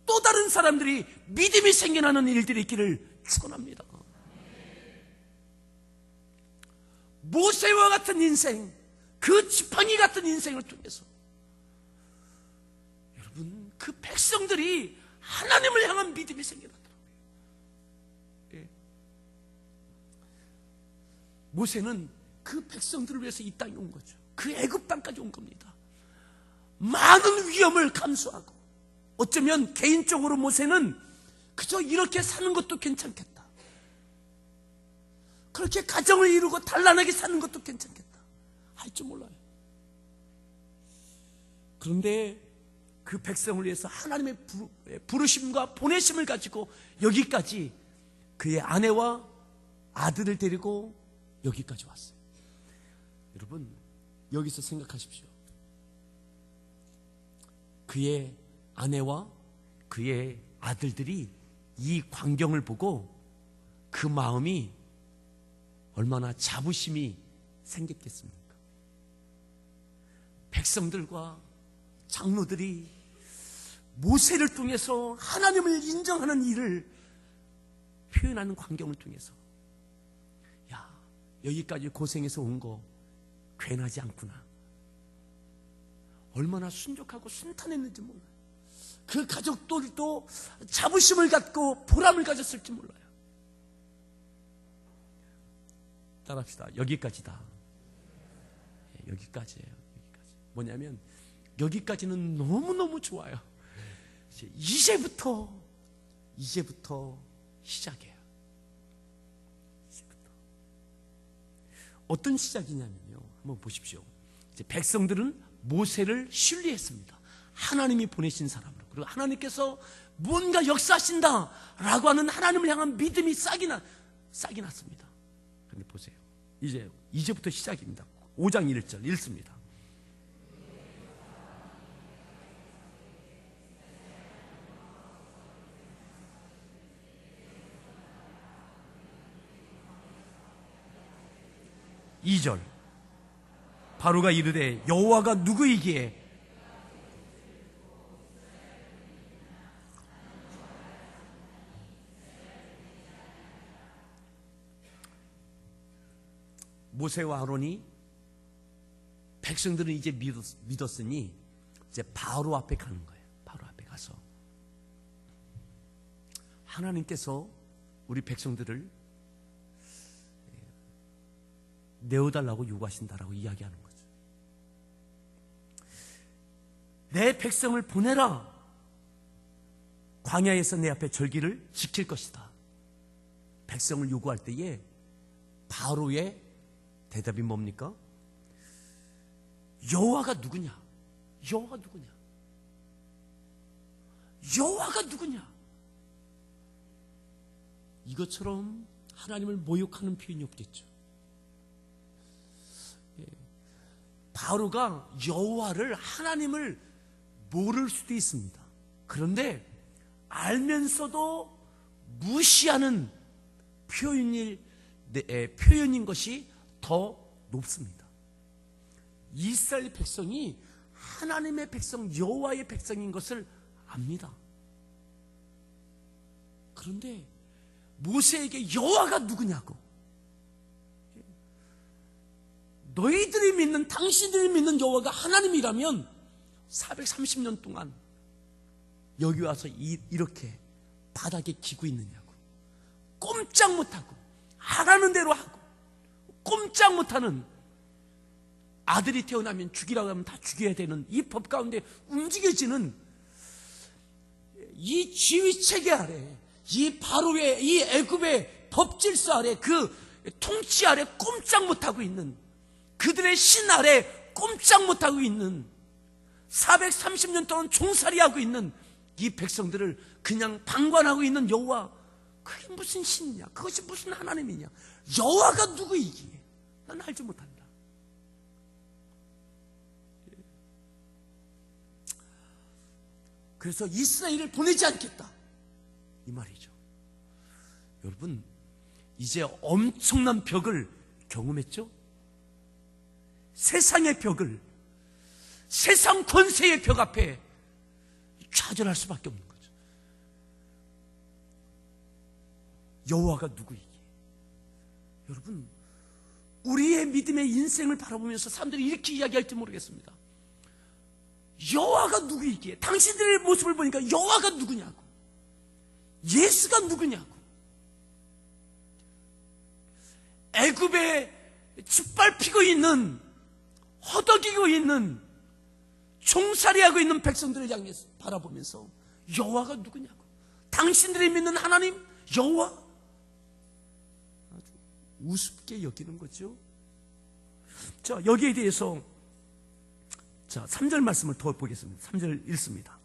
또 다른 사람들이 믿음이 생겨나는 일들이 있기를 축원합니다. 모세와 같은 인생, 그 지팡이 같은 인생을 통해서 여러분, 그 백성들이 하나님을 향한 믿음이 생겨나더라고요. 예. 모세는 그 백성들을 위해서 이 땅에 온 거죠. 그 애굽 땅까지 온 겁니다. 많은 위험을 감수하고, 어쩌면 개인적으로 모세는 그저 이렇게 사는 것도 괜찮겠다, 그렇게 가정을 이루고 단란하게 사는 것도 괜찮겠다 할 줄 몰라요. 그런데 그 백성을 위해서 하나님의 부르심과 보내심을 가지고 여기까지 그의 아내와 아들을 데리고 여기까지 왔어요. 여러분, 여기서 생각하십시오. 그의 아내와 그의 아들들이 이 광경을 보고 그 마음이 얼마나 자부심이 생겼겠습니까? 백성들과 장로들이 모세를 통해서 하나님을 인정하는 일을 표현하는 광경을 통해서, 야, 여기까지 고생해서 온 거 괜하지 않구나, 얼마나 순족하고 순탄했는지 몰라요. 그 가족들도 자부심을 갖고 보람을 가졌을지 몰라요. 따라합시다. 여기까지다. 여기까지예요. 여기까지. 뭐냐면 여기까지는 너무너무 좋아요. 이제부터 시작이에요. 이제부터. 어떤 시작이냐면요, 한번 보십시오. 이제 백성들은 모세를 신뢰했습니다. 하나님이 보내신 사람으로. 그리고 하나님께서 뭔가 역사하신다라고 하는 하나님을 향한 믿음이 싹이 났습니다. 그런데 보세요. 이제부터 시작입니다. 5장 1절 읽습니다. 이 절 바로가 이르되 여호와가 누구이기에 모세와 아론이, 백성들은 이제 믿었으니 이제 바로 앞에 가는 거예요. 바로 앞에 가서 하나님께서 우리 백성들을 내어달라고 요구하신다라고 이야기하는 거죠. 내 백성을 보내라. 광야에서 내 앞에 절기를 지킬 것이다. 백성을 요구할 때에 바로의 대답이 뭡니까? 여호와가 누구냐? 여호와가 누구냐? 여호와가 누구냐? 이것처럼 하나님을 모욕하는 표현이 없겠죠. 바로가 여호와를, 하나님을 모를 수도 있습니다. 그런데 알면서도 무시하는 표현인 것이 더 높습니다. 이스라엘 백성이 하나님의 백성, 여호와의 백성인 것을 압니다. 그런데 모세에게 여호와가 누구냐고, 너희들이 믿는, 당신들이 믿는 여호와가 하나님이라면 430년 동안 여기 와서 이렇게 바닥에 기고 있느냐고, 꼼짝 못하고 하라는 대로 하고 꼼짝 못하는, 아들이 태어나면 죽이라고 하면 다 죽여야 되는 이 법 가운데 움직여지는 이 지휘체계 아래, 이 바로의, 이 애굽의 법질서 아래 그 통치 아래 꼼짝 못하고 있는, 그들의 신 아래 꼼짝 못하고 있는, 430년 동안 종살이하고 있는 이 백성들을 그냥 방관하고 있는 여호와, 그게 무슨 신이냐, 그것이 무슨 하나님이냐, 여호와가 누구이기에 난 알지 못한다. 그래서 이스라엘을 보내지 않겠다, 이 말이죠. 여러분, 이제 엄청난 벽을 경험했죠? 세상의 벽을, 세상 권세의 벽 앞에 좌절할 수밖에 없는 거죠. 여호와가 누구이기에. 여러분, 우리의 믿음의 인생을 바라보면서 사람들이 이렇게 이야기할지 모르겠습니다. 여호와가 누구이기에, 당신들의 모습을 보니까 여호와가 누구냐고, 예수가 누구냐고. 애굽에 짓밟히고 있는, 허덕이고 있는, 종살이하고 있는 백성들을 향해 바라보면서 여호와가 누구냐고, 당신들이 믿는 하나님 여호와, 아주 우습게 여기는 거죠. 자, 여기에 대해서 3절 말씀을 더 보겠습니다. 3절 읽습니다.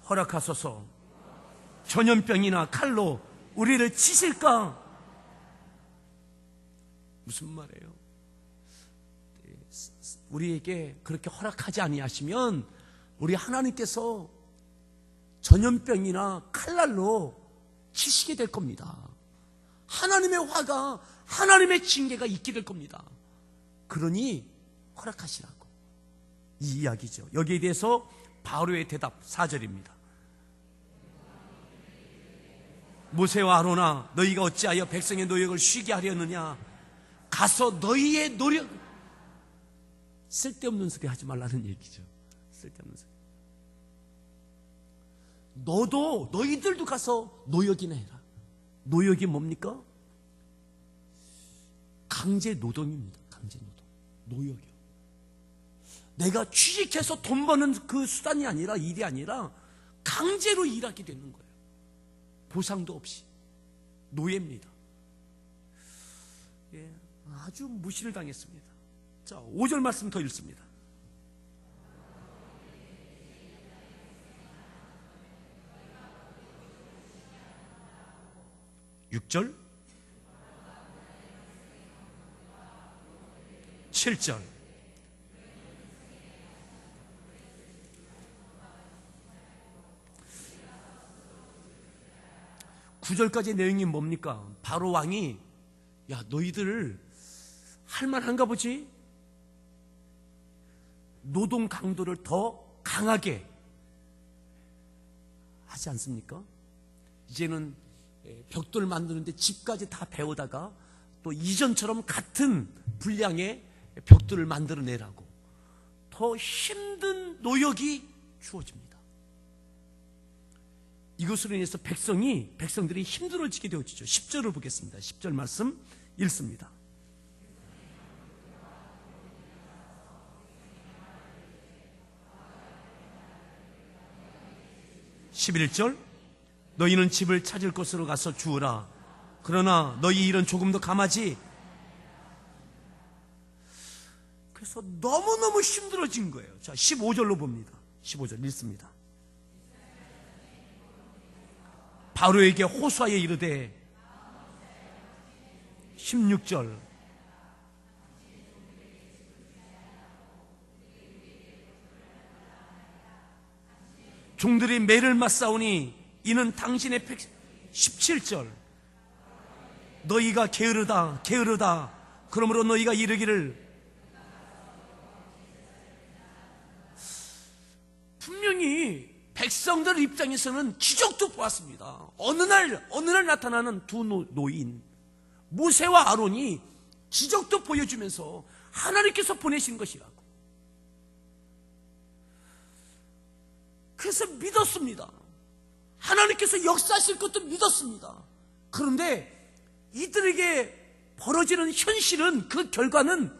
허락하소서 전염병이나 칼로 우리를 치실까? 무슨 말이에요? 우리에게 그렇게 허락하지 아니하시면 우리 하나님께서 전염병이나 칼날로 치시게 될 겁니다. 하나님의 화가, 하나님의 징계가 있게 될 겁니다. 그러니 허락하시라고, 이 이야기죠. 여기에 대해서 바로의 대답 4절입니다. 모세와 아론아, 너희가 어찌하여 백성의 노역을 쉬게 하려느냐? 가서 너희의 노력, 쓸데없는 소리 하지 말라는 얘기죠. 쓸데없는 소리. 너희들도 가서 노역이나 해라. 노역이 뭡니까? 강제 노동입니다. 강제 노동. 노역이요. 내가 취직해서 돈 버는 그 수단이 아니라, 일이 아니라 강제로 일하게 되는 거예요. 보상도 없이. 노예입니다. 예, 아주 무시를 당했습니다. 자, 5절 말씀 더 읽습니다. (6절) 7절 9절까지 내용이 뭡니까? 바로 왕이, 야, 너희들 할만한가 보지? 노동 강도를 더 강하게 하지 않습니까? 이제는 벽돌 만드는데 집까지 다 배우다가 또 이전처럼 같은 분량의 벽돌을 만들어내라고 더 힘든 노역이 주어집니다. 이것으로 인해서 백성들이 힘들어지게 되어지죠. 10절을 보겠습니다. 10절 말씀 읽습니다. (11절) 너희는 집을 찾을 곳으로 가서 주우라. 그러나 너희 일은 조금 더 감하지. 그래서 너무너무 힘들어진 거예요. 자, 15절로 봅니다. 15절 읽습니다. 바로에게 호소하여 이르되 16절 종들이 매를 맞사오니 이는 당신의 17절 너희가 게으르다 게으르다 그러므로 너희가 이르기를 분명히 백성들 입장에서는 기적도 보았습니다. 어느 날 나타나는 두 노인 모세와 아론이 기적도 보여주면서 하나님께서 보내신 것이라고. 그래서 믿었습니다. 하나님께서 역사하실 것도 믿었습니다. 그런데 이들에게 벌어지는 현실은, 그 결과는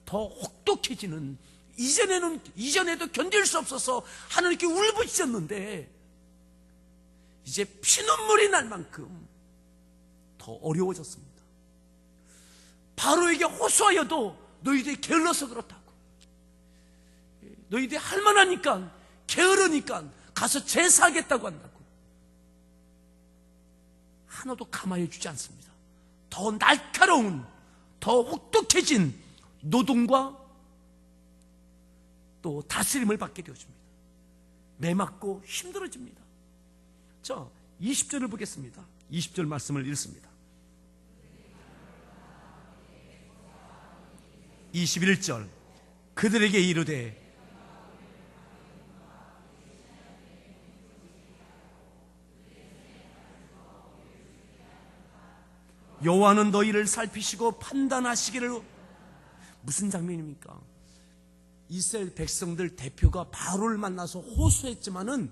더 혹독해지는 이전에도 견딜 수 없어서 하나님께 울부짖었는데 이제 피눈물이 날 만큼 더 어려워졌습니다. 바로에게 호소하여도 너희들이 게을러서 그렇다고, 너희들이 할만하니까 게으르니까 가서 제사하겠다고 한다고. 하나도 감화해 주지 않습니다. 더 날카로운, 더 혹독해진 노동과 또 다스림을 받게 되어집니다. 매맞고 힘들어집니다. 자, 20절을 보겠습니다. 20절 말씀을 읽습니다. 21절 그들에게 이르되 여호와는 너희를 살피시고 판단하시기를. 무슨 장면입니까? 이스라엘 백성들 대표가 바로를 만나서 호소했지만은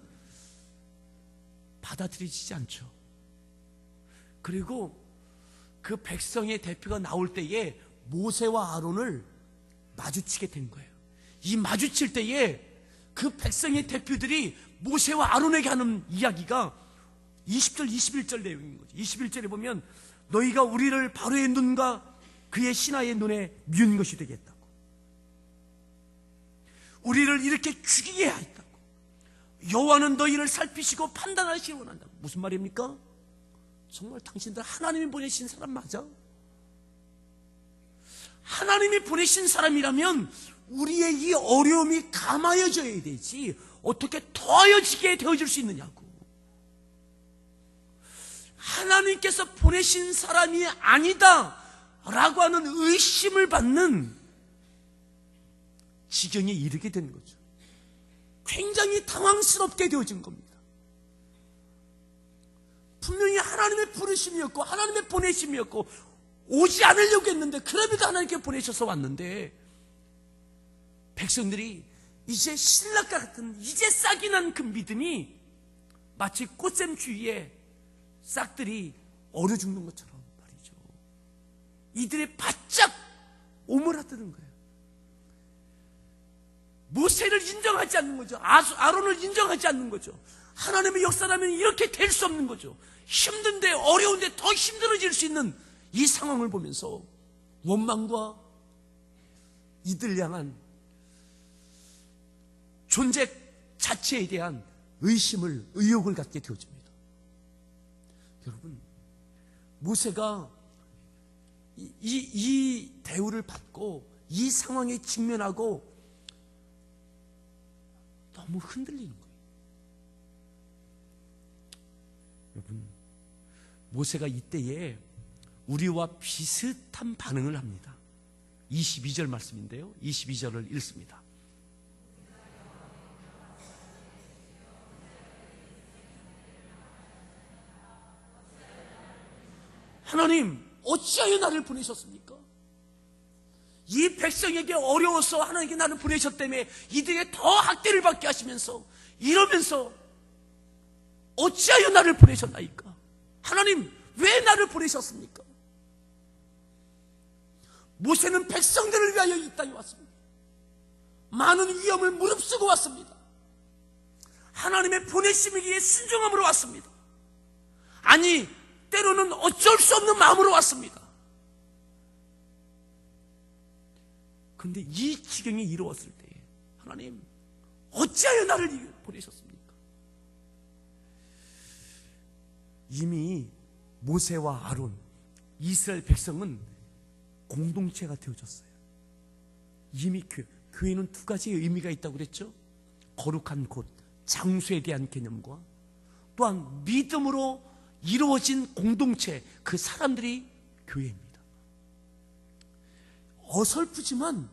받아들여지지 않죠. 그리고 그 백성의 대표가 나올 때에 모세와 아론을 마주치게 된 거예요. 이 마주칠 때에 그 백성의 대표들이 모세와 아론에게 하는 이야기가 20절 21절 내용인 거죠. 21절에 보면 너희가 우리를 바로의 눈과 그의 신하의 눈에 미운 것이 되겠다고, 우리를 이렇게 죽이게 하였다고, 여호와는 너희를 살피시고 판단하시기 원한다고. 무슨 말입니까? 정말 당신들 하나님이 보내신 사람 맞아? 하나님이 보내신 사람이라면 우리의 이 어려움이 감하여져야 되지 어떻게 더하여지게 되어질 수 있느냐고. 하나님께서 보내신 사람이 아니다 라고 하는 의심을 받는 지경에 이르게 되는 거죠. 굉장히 당황스럽게 되어진 겁니다. 분명히 하나님의 부르심이었고 하나님의 보내심이었고 오지 않으려고 했는데 그럼에도 하나님께 보내셔서 왔는데 백성들이 이제 신락과 같은 이제 싹이 난 그 믿음이 마치 꽃샘 주위에 싹들이 얼어 죽는 것처럼 말이죠. 이들의 바짝 오므라드는 거예요. 모세를 인정하지 않는 거죠. 아론을 인정하지 않는 거죠. 하나님의 역사라면 이렇게 될 수 없는 거죠. 힘든데 어려운데 더 힘들어질 수 있는 이 상황을 보면서 원망과 이들 향한 존재 자체에 대한 의혹을 갖게 되어집니다. 여러분, 모세가 이 대우를 받고 이 상황에 직면하고 너무 흔들리는 거예요. 여러분, 모세가 이때에 우리와 비슷한 반응을 합니다. 22절 말씀인데요, 22절을 읽습니다. 하나님, 어찌하여 나를 보내셨습니까? 이 백성에게 어려워서 하나님께 나를 보내셨다며 이들에게 더 학대를 받게 하시면서 이러면서 어찌하여 나를 보내셨나이까? 하나님, 왜 나를 보내셨습니까? 모세는 백성들을 위하여 이 땅에 왔습니다. 많은 위험을 무릅쓰고 왔습니다. 하나님의 보내심이기에 순종함으로 왔습니다. 아니, 때로는 어쩔 수 없는 마음으로 왔습니다. 그런데 이 지경에 이르렀을 때 하나님, 어찌하여 나를 보내셨습니까? 이미 모세와 아론, 이스라엘 백성은 공동체가 되어졌어요. 이미 교회는 두 가지의 의미가 있다고 그랬죠. 거룩한 곳, 장소에 대한 개념과 또한 믿음으로 이루어진 공동체, 그 사람들이 교회입니다. 어설프지만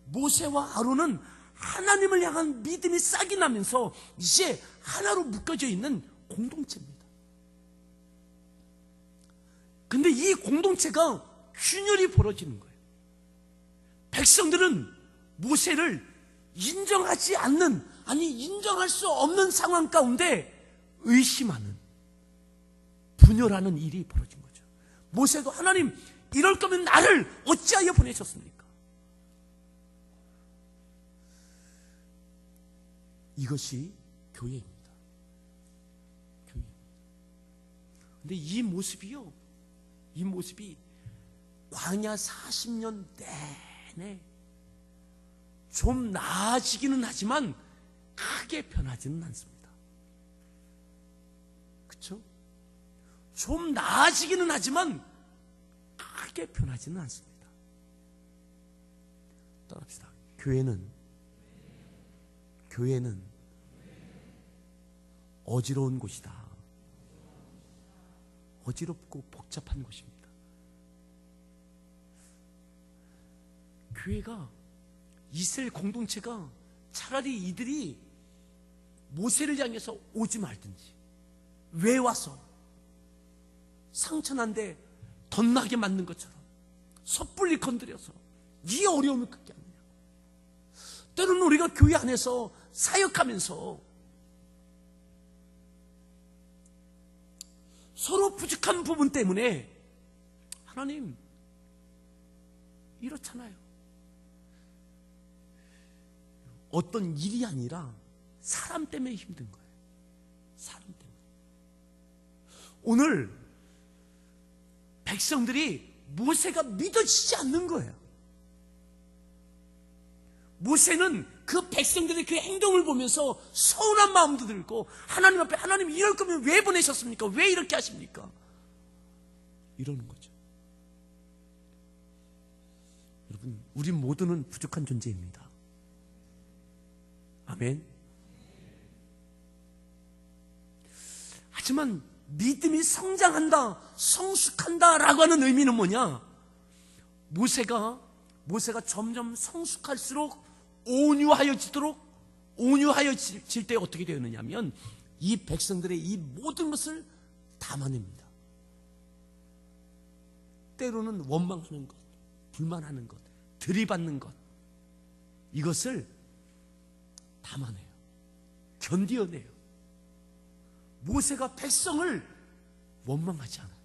모세와 아론은 하나님을 향한 믿음이 싹이 나면서 이제 하나로 묶여져 있는 공동체입니다. 근데 이 공동체가 균열이 벌어지는 거예요. 백성들은 모세를 인정하지 않는, 아니 인정할 수 없는 상황 가운데 의심하는, 분열하는 일이 벌어진 거죠. 모세도 하나님, 이럴 거면 나를 어찌하여 보내셨습니까? 이것이 교회입니다. 교회입니다. 근데 이 모습이요, 이 모습이 광야 40년 내내 좀 나아지기는 하지만 크게 변하지는 않습니다. 그렇죠? 좀 나아지기는 하지만 크게 변하지는 않습니다. 따라합시다. 교회는 어지러운 곳이다. 어지럽고 복잡한 곳입니다. 교회가, 이스라엘 공동체가 차라리 이들이 모세를 향해서 오지 말든지, 왜 와서 상처난데 덧나게 맞는 것처럼 섣불리 건드려서 이 어려움을 겪게 하느냐. 때로는 우리가 교회 안에서 사역하면서 서로 부족한 부분 때문에 하나님 이렇잖아요. 어떤 일이 아니라 사람 때문에 힘든 거예요. 사람 때문에. 오늘 백성들이 모세가 믿어지지 않는 거예요. 모세는 그 백성들의 그 행동을 보면서 서운한 마음도 들고, 하나님 앞에, 하나님 이럴 거면 왜 보내셨습니까? 왜 이렇게 하십니까? 이러는 거죠. 여러분, 우리 모두는 부족한 존재입니다. 아멘. 하지만 믿음이 성장한다, 성숙한다 라고 하는 의미는 뭐냐? 모세가 점점 성숙할수록 온유하여질 때 어떻게 되었느냐면, 이 백성들의 이 모든 것을 담아냅니다. 때로는 원망하는 것, 불만하는 것, 들이받는 것, 이것을 담아내요. 견디어내요. 모세가 백성을 원망하지 않아요.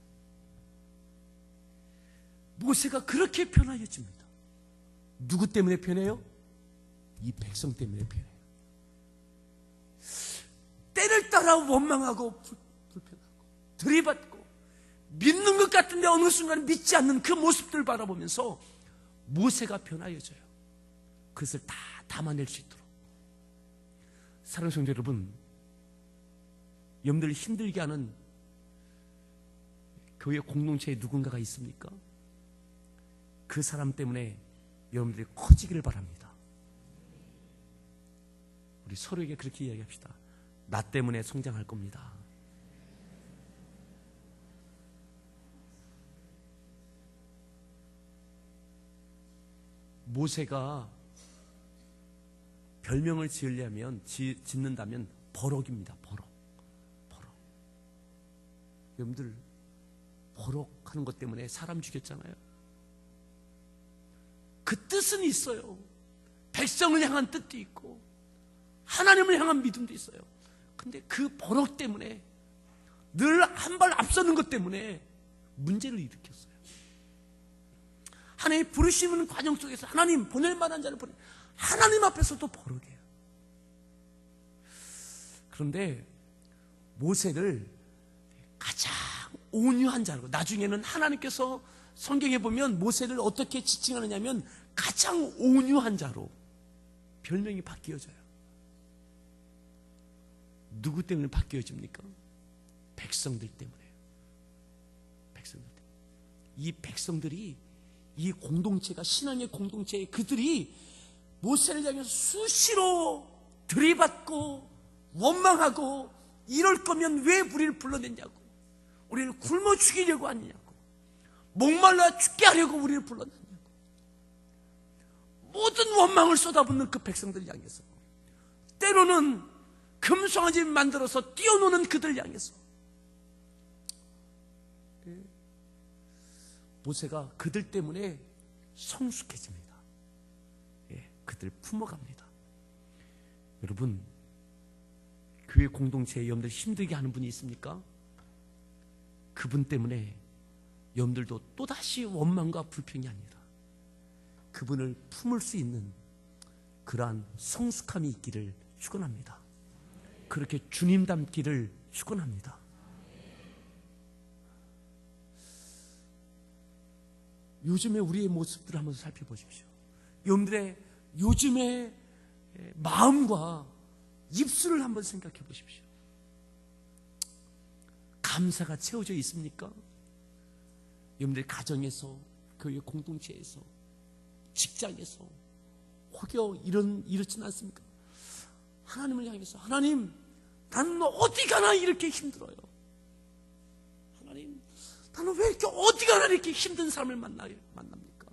모세가 그렇게 변화해집니다. 누구 때문에 변해요? 이 백성 때문에 변해요. 때를 따라 원망하고 불편하고 들이받고 믿는 것 같은데 어느 순간 믿지 않는 그 모습들을 바라보면서 모세가 변화해져요. 그것을 다 담아낼 수 있도록. 사랑하는 성도 여러분, 여러분들을 힘들게 하는 교회 공동체에 누군가가 있습니까? 그 사람 때문에 여러분들이 커지기를 바랍니다. 우리 서로에게 그렇게 이야기합시다. 나 때문에 성장할 겁니다. 모세가 별명을 짓는다면 버럭입니다. 버럭. 여러분들 버럭하는 것 때문에 사람 죽였잖아요. 그 뜻은 있어요. 백성을 향한 뜻도 있고 하나님을 향한 믿음도 있어요. 근데 그 버럭 때문에, 늘 한 발 앞서는 것 때문에 문제를 일으켰어요. 하나님 부르시는 과정 속에서 하나님 보낼 만한 자를 보내, 하나님 앞에서도 버럭이에요. 그런데 모세를 가장 온유한 자로, 나중에는 하나님께서 성경에 보면 모세를 어떻게 지칭하느냐면 가장 온유한 자로 별명이 바뀌어져요. 누구 때문에 바뀌어집니까? 백성들 때문에요. 백성들 때문에. 이 백성들이, 이 공동체가, 신앙의 공동체, 그들이 모세를 향해서 수시로 들이받고 원망하고, 이럴 거면 왜 우리를 불러냈냐고, 우리를 굶어 죽이려고 하느냐고, 목말라 죽게 하려고 우리를 불렀느냐고, 모든 원망을 쏟아붓는 그 백성들 향해서, 때로는 금송아지 만들어서 뛰어노는 그들 향해서 모세가 그들 때문에 성숙해집니다. 그들 품어갑니다. 여러분, 교회 공동체에 여러분들 힘들게 하는 분이 있습니까? 그분 때문에 여러분들도 또다시 원망과 불평이 아니라 그분을 품을 수 있는 그러한 성숙함이 있기를 축원합니다. 그렇게 주님 닮기를 축원합니다. 요즘에 우리의 모습들을 한번 살펴보십시오. 여러분들의 요즘의 마음과 입술을 한번 생각해 보십시오. 감사가 채워져 있습니까? 여러분들 가정에서, 교회 공동체에서, 직장에서 혹여 이렇지는 않습니까? 하나님을 향해서 하나님, 나는 어디 가나 이렇게 힘들어요. 하나님, 나는 왜 이렇게 어디 가나 이렇게 힘든 사람을 만납니까?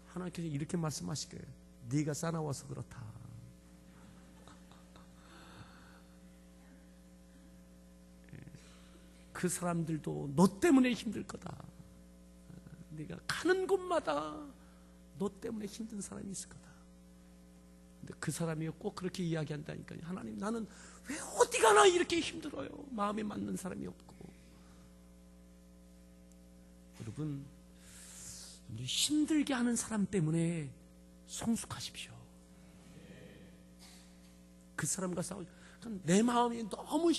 하나님께서 이렇게 말씀하실 거예요. 네가 싸나워서 그렇다. 그 사람들도 너 때문에 힘들 거다. 네가 가는 곳마다 너 때문에 힘든 사람이 있을 거다. 근데 그 사람이 꼭 그렇게 이야기한다니까요. 하나님, 나는 왜 어디 가나 이렇게 힘들어요. 마음에 맞는 사람이 없고. 여러분, 힘들게 하는 사람 때문에 성숙하십시오. 그 사람과 내 마음이 너무,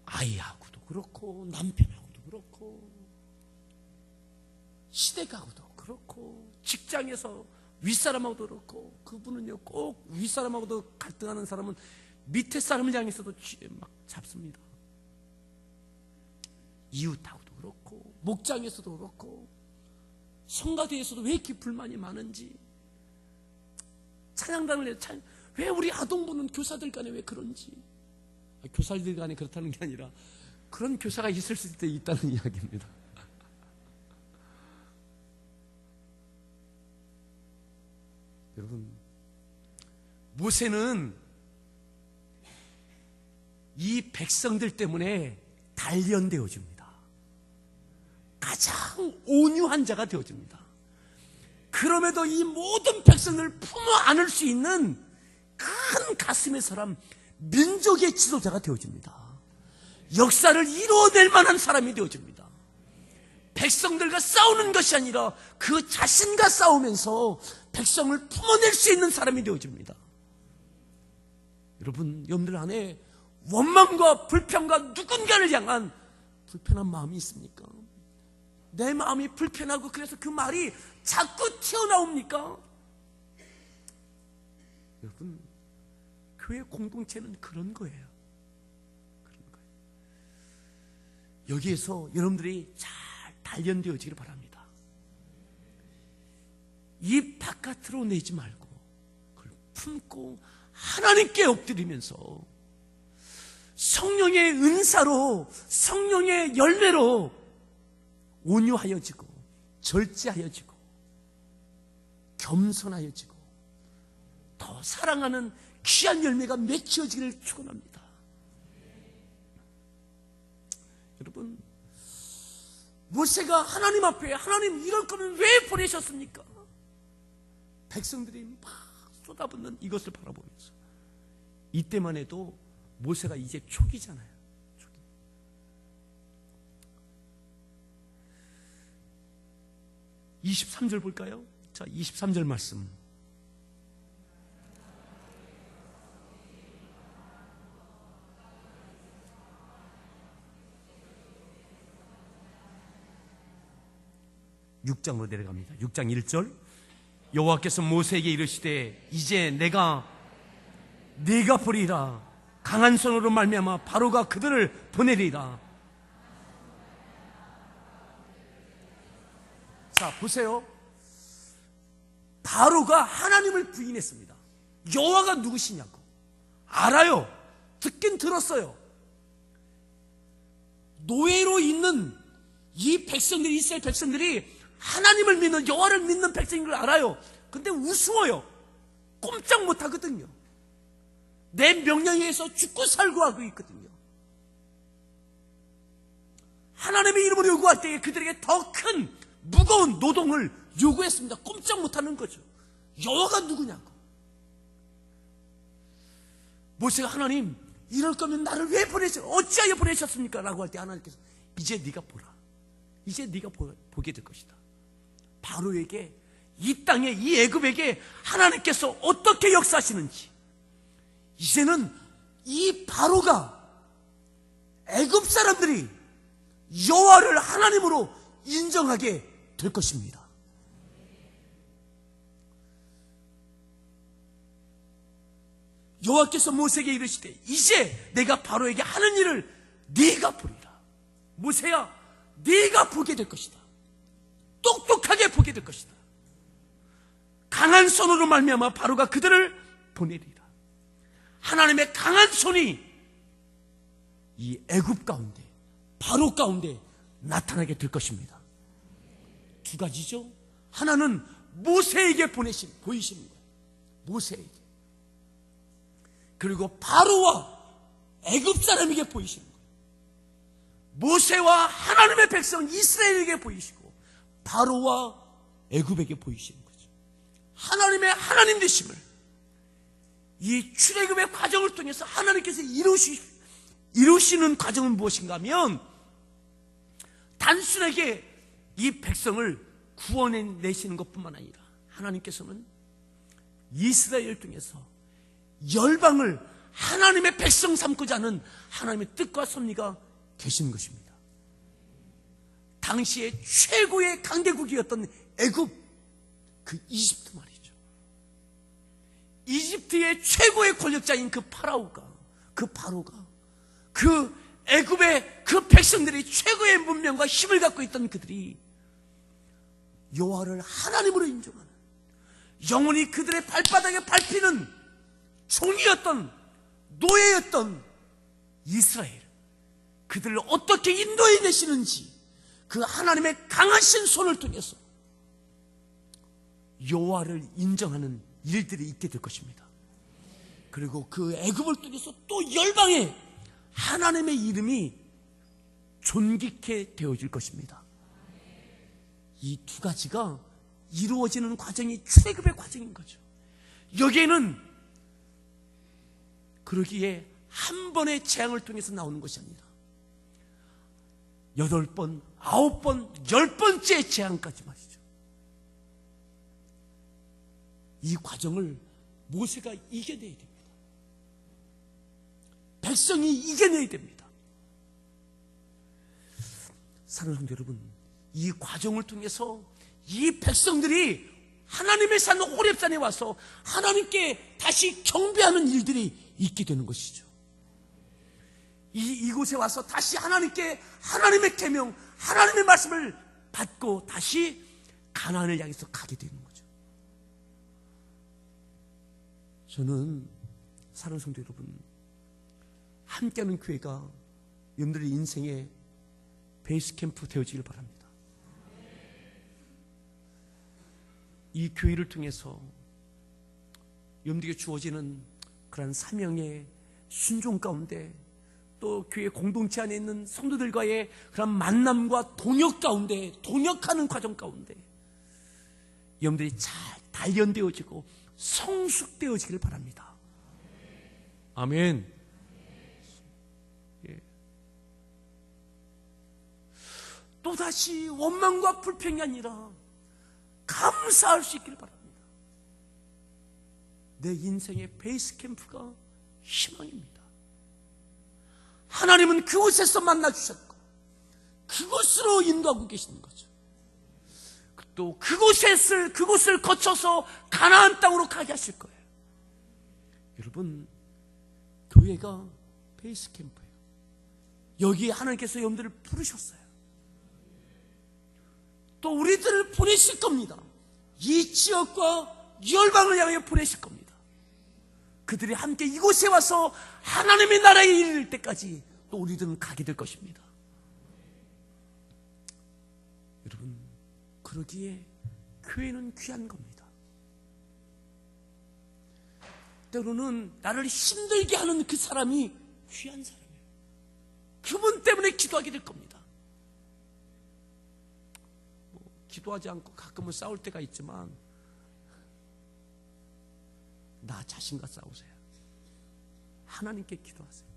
아이하고도 그렇고 남편하고도 그렇고 시댁하고도 그렇고 직장에서 윗사람하고도 그렇고, 그분은요 꼭 윗사람하고도 갈등하는 사람은 밑에 사람을 향해서도 막 잡습니다. 이웃하고도 그렇고 목장에서도 그렇고 성가대에서도 왜 이렇게 불만이 많은지, 찬양단을 해, 왜 우리 아동부는 교사들 간에 왜 그런지, 교사들 간에 그렇다는 게 아니라 그런 교사가 있을 수도 있다는 이야기입니다. 여러분, 모세는 이 백성들 때문에 단련되어집니다. 가장 온유한 자가 되어집니다. 그럼에도 이 모든 백성들을 품어 안을 수 있는 큰 가슴의 사람, 민족의 지도자가 되어집니다. 역사를 이루어낼 만한 사람이 되어집니다. 백성들과 싸우는 것이 아니라 그 자신과 싸우면서 백성을 품어낼 수 있는 사람이 되어집니다. 여러분들 안에 원망과 불평과 누군가를 향한 불편한 마음이 있습니까? 내 마음이 불편하고 그래서 그 말이 자꾸 튀어나옵니까? 여러분, 교회 공동체는 그런 거예요. 여기에서 여러분들이 잘 단련되어지기를 바랍니다. 입 바깥으로 내지 말고 그걸 품고 하나님께 엎드리면서 성령의 은사로, 성령의 열매로 온유하여지고 절제하여지고 겸손하여지고 더 사랑하는 귀한 열매가 맺혀지기를 축원합니다. 여러분, 모세가 하나님 앞에, 하나님 이럴 거면 왜 보내셨습니까? 백성들이 막 쏟아붓는 이것을 바라보면서, 이때만 해도 모세가 이제 초기잖아요. 초기. 23절 볼까요? 자, 23절 말씀. (6장으로) 내려갑니다. 6장 1절. 여호와께서 모세에게 이르시되 이제 네가 보리라. 강한 손으로 말미암아 바로가 그들을 보내리라. 자, 보세요. 바로가 하나님을 부인했습니다. 여호와가 누구시냐고 알아요. 듣긴 들었어요. 노예로 있는 이 백성들이, 이스라엘 백성들이 하나님을 믿는, 여호와를 믿는 백성인 걸 알아요. 근데 우스워요. 꼼짝 못 하거든요. 내 명령에 의해서 죽고 살고 하고 있거든요. 하나님의 이름으로 요구할 때에 그들에게 더 큰 무거운 노동을 요구했습니다. 꼼짝 못 하는 거죠. 여호와가 누구냐고. 모세가 하나님, 이럴 거면 나를 왜 어찌하여 보내셨습니까? 라고 할 때 하나님께서 이제 네가 보라. 이제 네가 보게 될 것이다. 바로에게 이 땅에 이 애굽에게 하나님께서 어떻게 역사하시는지, 이제는 이 바로가 애굽 사람들이 여호와를 하나님으로 인정하게 될 것입니다. 여호와께서 모세에게 이르시되 이제 내가 바로에게 하는 일을 네가 보리라. 모세야, 네가 보게 될 것이다. 똑똑하게 보게 될 것이다. 강한 손으로 말미암아 바로가 그들을 보내리라. 하나님의 강한 손이 이 애굽 가운데, 바로 가운데 나타나게 될 것입니다. 두 가지죠. 하나는 모세에게 보이시는 거예요. 모세에게. 그리고 바로와 애굽 사람에게 보이시는 거예요. 모세와 하나님의 백성 이스라엘에게 보이시고 바로와 애굽에게 보이시는 거죠. 하나님의 하나님 되심을 이 출애굽의 과정을 통해서 하나님께서 이루시는 과정은 무엇인가 하면, 단순하게 이 백성을 구원해내시는 것뿐만 아니라 하나님께서는 이스라엘을 통해서 열방을 하나님의 백성 삼고자 하는 하나님의 뜻과 섭리가 계시는 것입니다. 당시에 최고의 강대국이었던 애굽, 그 이집트 말이죠. 이집트의 최고의 권력자인 그 바로가 그 애굽의 그 백성들이 최고의 문명과 힘을 갖고 있던 그들이 여호와를 하나님으로 인정하는, 영원히 그들의 발바닥에 밟히는 종이었던, 노예였던 이스라엘, 그들을 어떻게 인도해 내시는지 그 하나님의 강하신 손을 통해서 여호와를 인정하는 일들이 있게 될 것입니다. 그리고 그 애굽을 통해서 또 열방에 하나님의 이름이 존귀케 되어질 것입니다. 이 두 가지가 이루어지는 과정이 출애굽의 과정인 거죠. 여기에는 그러기에 한 번의 재앙을 통해서 나오는 것이 아니라 8번, 9번, 10번째 재앙까지 말이죠. 이 과정을 모세가 이겨내야 됩니다. 백성이 이겨내야 됩니다. 사랑하는 성도 여러분, 이 과정을 통해서 이 백성들이 하나님의 산 호렙산에 와서 하나님께 다시 경배하는 일들이 있게 되는 것이죠. 이곳에 와서 다시 하나님께 하나님의 계명, 하나님의 말씀을 받고 다시 가나안을 향해서 가게 되는 거죠. 저는 사랑하는 성도 여러분, 함께하는 교회가 여러분들의 인생의 베이스 캠프 되어지길 바랍니다. 이 교회를 통해서 여러분들에게 주어지는 그런 사명의 순종 가운데, 또 교회 공동체 안에 있는 성도들과의 그런 만남과 동역 가운데, 동역하는 과정 가운데 여러분들이 잘 단련되어지고 성숙되어지길 바랍니다. 아멘. 예. 또다시 원망과 불평이 아니라 감사할 수 있기를 바랍니다. 내 인생의 베이스 캠프가 희망입니다. 하나님은 그곳에서 만나주셨고 그곳으로 인도하고 계시는 거죠. 또 그곳을 거쳐서 가나안 땅으로 가게 하실 거예요. 여러분, 교회가 베이스 캠프예요. 여기에 하나님께서 여러분들을 부르셨어요. 또 우리들을 보내실 겁니다. 이 지역과 열방을 향해 보내실 겁니다. 그들이 함께 이곳에 와서 하나님의 나라에 이를 때까지 또 우리들은 가게 될 것입니다. 여러분, 그러기에 교회는 귀한 겁니다. 때로는 나를 힘들게 하는 그 사람이 귀한 사람이에요. 그분 때문에 기도하게 될 겁니다. 기도하지 않고 가끔은 싸울 때가 있지만 나 자신과 싸우세요. 하나님께 기도하세요.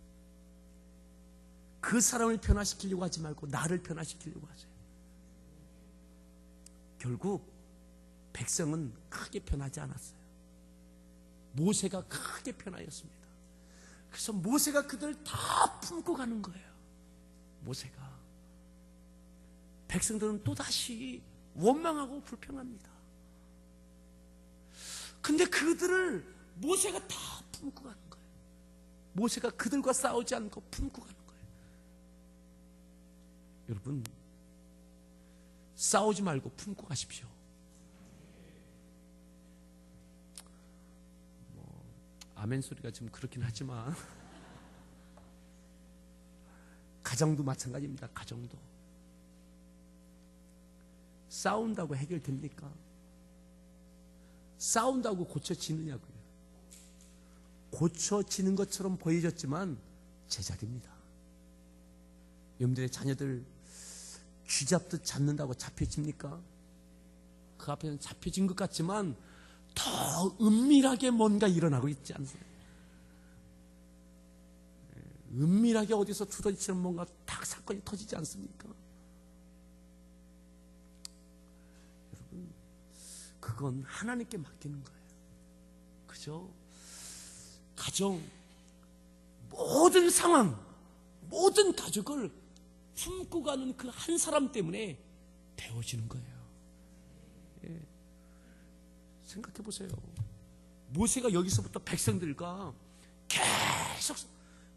그 사람을 변화시키려고 하지 말고 나를 변화시키려고 하세요. 결국 백성은 크게 변하지 않았어요. 모세가 크게 변하였습니다. 그래서 모세가 그들 다 품고 가는 거예요. 모세가. 백성들은 또다시 원망하고 불평합니다. 근데 그들을 모세가 다 품고 가는 거예요. 모세가 그들과 싸우지 않고 품고 가는 거예요. 여러분, 싸우지 말고 품고 가십시오. 아멘 소리가 좀 그렇긴 하지만 가정도 마찬가지입니다. 가정도 싸운다고 해결됩니까? 싸운다고 고쳐지느냐고요. 고쳐지는 것처럼 보여졌지만 제자리입니다. 여러분들의 자녀들 쥐잡듯 잡는다고 잡혀집니까? 그 앞에는 잡혀진 것 같지만 더 은밀하게 뭔가 일어나고 있지 않습니까? 은밀하게 어디서 두더지처럼 뭔가 딱 사건이 터지지 않습니까? 여러분, 그건 하나님께 맡기는 거예요. 그죠? 가정, 모든 상황, 모든 가족을 품고 가는 그 한 사람 때문에 되어지는 거예요. 예. 생각해 보세요. 모세가 여기서부터 백성들과 계속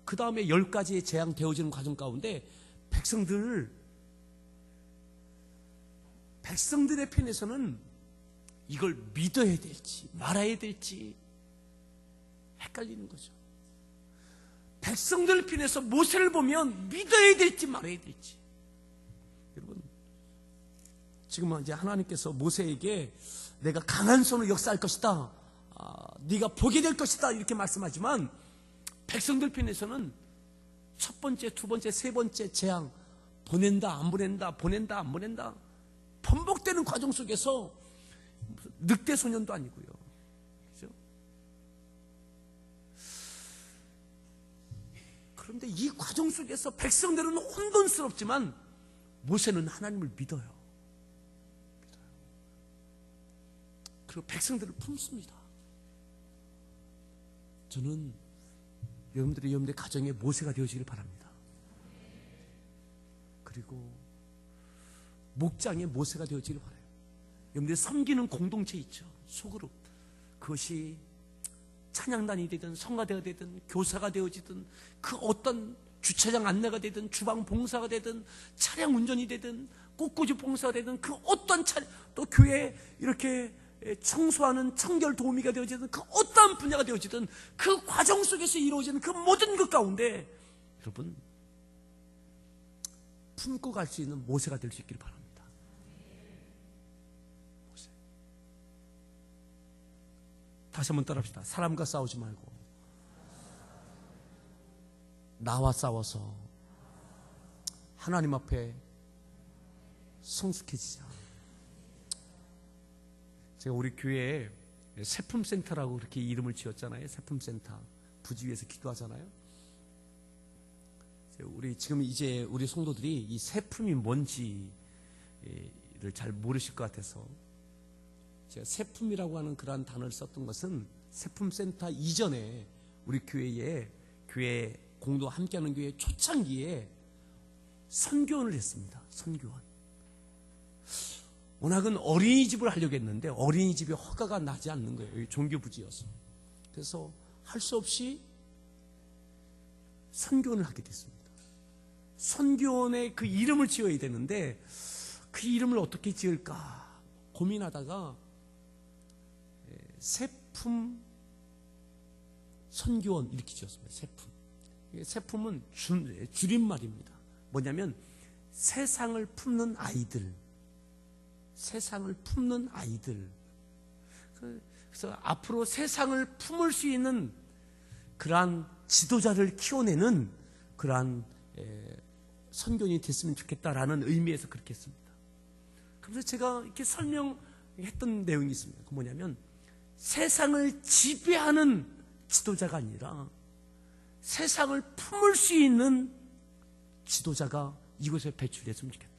그 다음에 10가지의 재앙 되어지는 과정 가운데 백성들의 편에서는 이걸 믿어야 될지 말아야 될지 헷갈리는 거죠. 백성들 편에서 모세를 보면 믿어야 될지 말아야 될지. 여러분, 지금 이제 하나님께서 모세에게 내가 강한 손으로 역사할 것이다, 네가 보게 될 것이다 이렇게 말씀하지만 백성들 편에서는 첫 번째, 두 번째, 세 번째 재앙 보낸다 안 보낸다, 보낸다 안 보낸다 반복되는 과정 속에서 늑대 소년도 아니고요. 그렇죠? 그런데 이 과정 속에서 백성들은 혼돈스럽지만 모세는 하나님을 믿어요. 그리고 백성들을 품습니다. 저는 여러분들의 가정에 모세가 되어지길 바랍니다. 그리고 목장의 모세가 되어지길 바라요. 여러분들이 섬기는 공동체 있죠. 소그룹. 그것이 찬양단이 되든 성가대가 되든 교사가 되어지든 그 어떤 주차장 안내가 되든 주방 봉사가 되든 차량 운전이 되든 꽃꽂이 봉사가 되든 그 어떤 또 교회 이렇게 청소하는 청결 도우미가 되어지든 그 어떠한 분야가 되어지든 그 과정 속에서 이루어지는 그 모든 것 가운데 여러분 품고 갈 수 있는 모세가 될 수 있기를 바랍니다. 모세. 다시 한번 따라합시다. 사람과 싸우지 말고 나와 싸워서 하나님 앞에 성숙해지자. 제가 우리 교회에 세품센터라고 그렇게 이름을 지었잖아요. 세품센터. 부지 위에서 기도하잖아요. 지금 이제 우리 성도들이 이 세품이 뭔지를 잘 모르실 것 같아서 제가 세품이라고 하는 그러한 단어를 썼던 것은 세품센터 이전에 우리 교회 공도 함께하는 교회 초창기에 선교원을 했습니다. 선교원. 워낙은 어린이집을 하려고 했는데 어린이집이 허가가 나지 않는 거예요. 종교부지여서. 그래서 할 수 없이 선교원을 하게 됐습니다. 선교원에 그 이름을 지어야 되는데 그 이름을 어떻게 지을까 고민하다가 세품 선교원 이렇게 지었습니다. 세품. 세품은 줄임말입니다. 뭐냐면 세상을 품는 아이들. 세상을 품는 아이들. 그래서 앞으로 세상을 품을 수 있는 그러한 지도자를 키워내는 그러한 선교인이 됐으면 좋겠다라는 의미에서 그렇게 했습니다. 그래서 제가 이렇게 설명했던 내용이 있습니다. 그 뭐냐면 세상을 지배하는 지도자가 아니라 세상을 품을 수 있는 지도자가 이곳에 배출됐으면 좋겠다.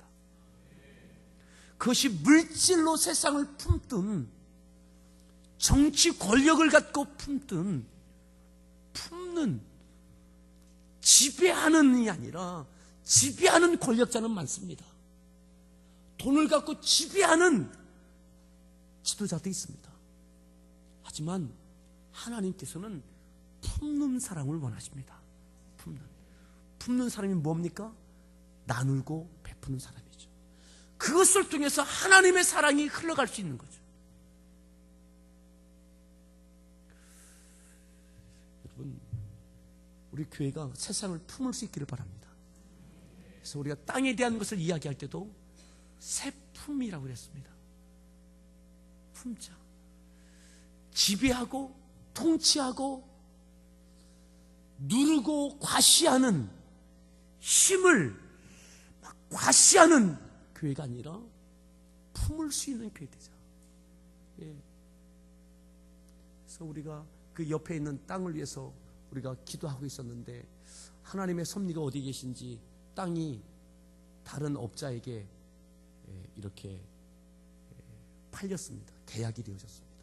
그것이 물질로 세상을 품든 정치 권력을 갖고 품든 품는 지배하는이 아니라 지배하는 권력자는 많습니다. 돈을 갖고 지배하는 지도자도 있습니다. 하지만 하나님께서는 품는 사랑을 원하십니다. 품는 사람이 뭡니까? 나누고 베푸는 사람이죠. 그것을 통해서 하나님의 사랑이 흘러갈 수 있는 거죠. 여러분, 우리 교회가 세상을 품을 수 있기를 바랍니다. 그래서 우리가 땅에 대한 것을 이야기할 때도 세품이라고 그랬습니다. 품자. 지배하고 통치하고 누르고 과시하는 힘을 막 과시하는 교회가 아니라 품을 수 있는 교회 되자. 예. 그래서 우리가 그 옆에 있는 땅을 위해서 우리가 기도하고 있었는데 하나님의 섭리가 어디 계신지 땅이 다른 업자에게 이렇게 팔렸습니다. 계약이 되어졌습니다.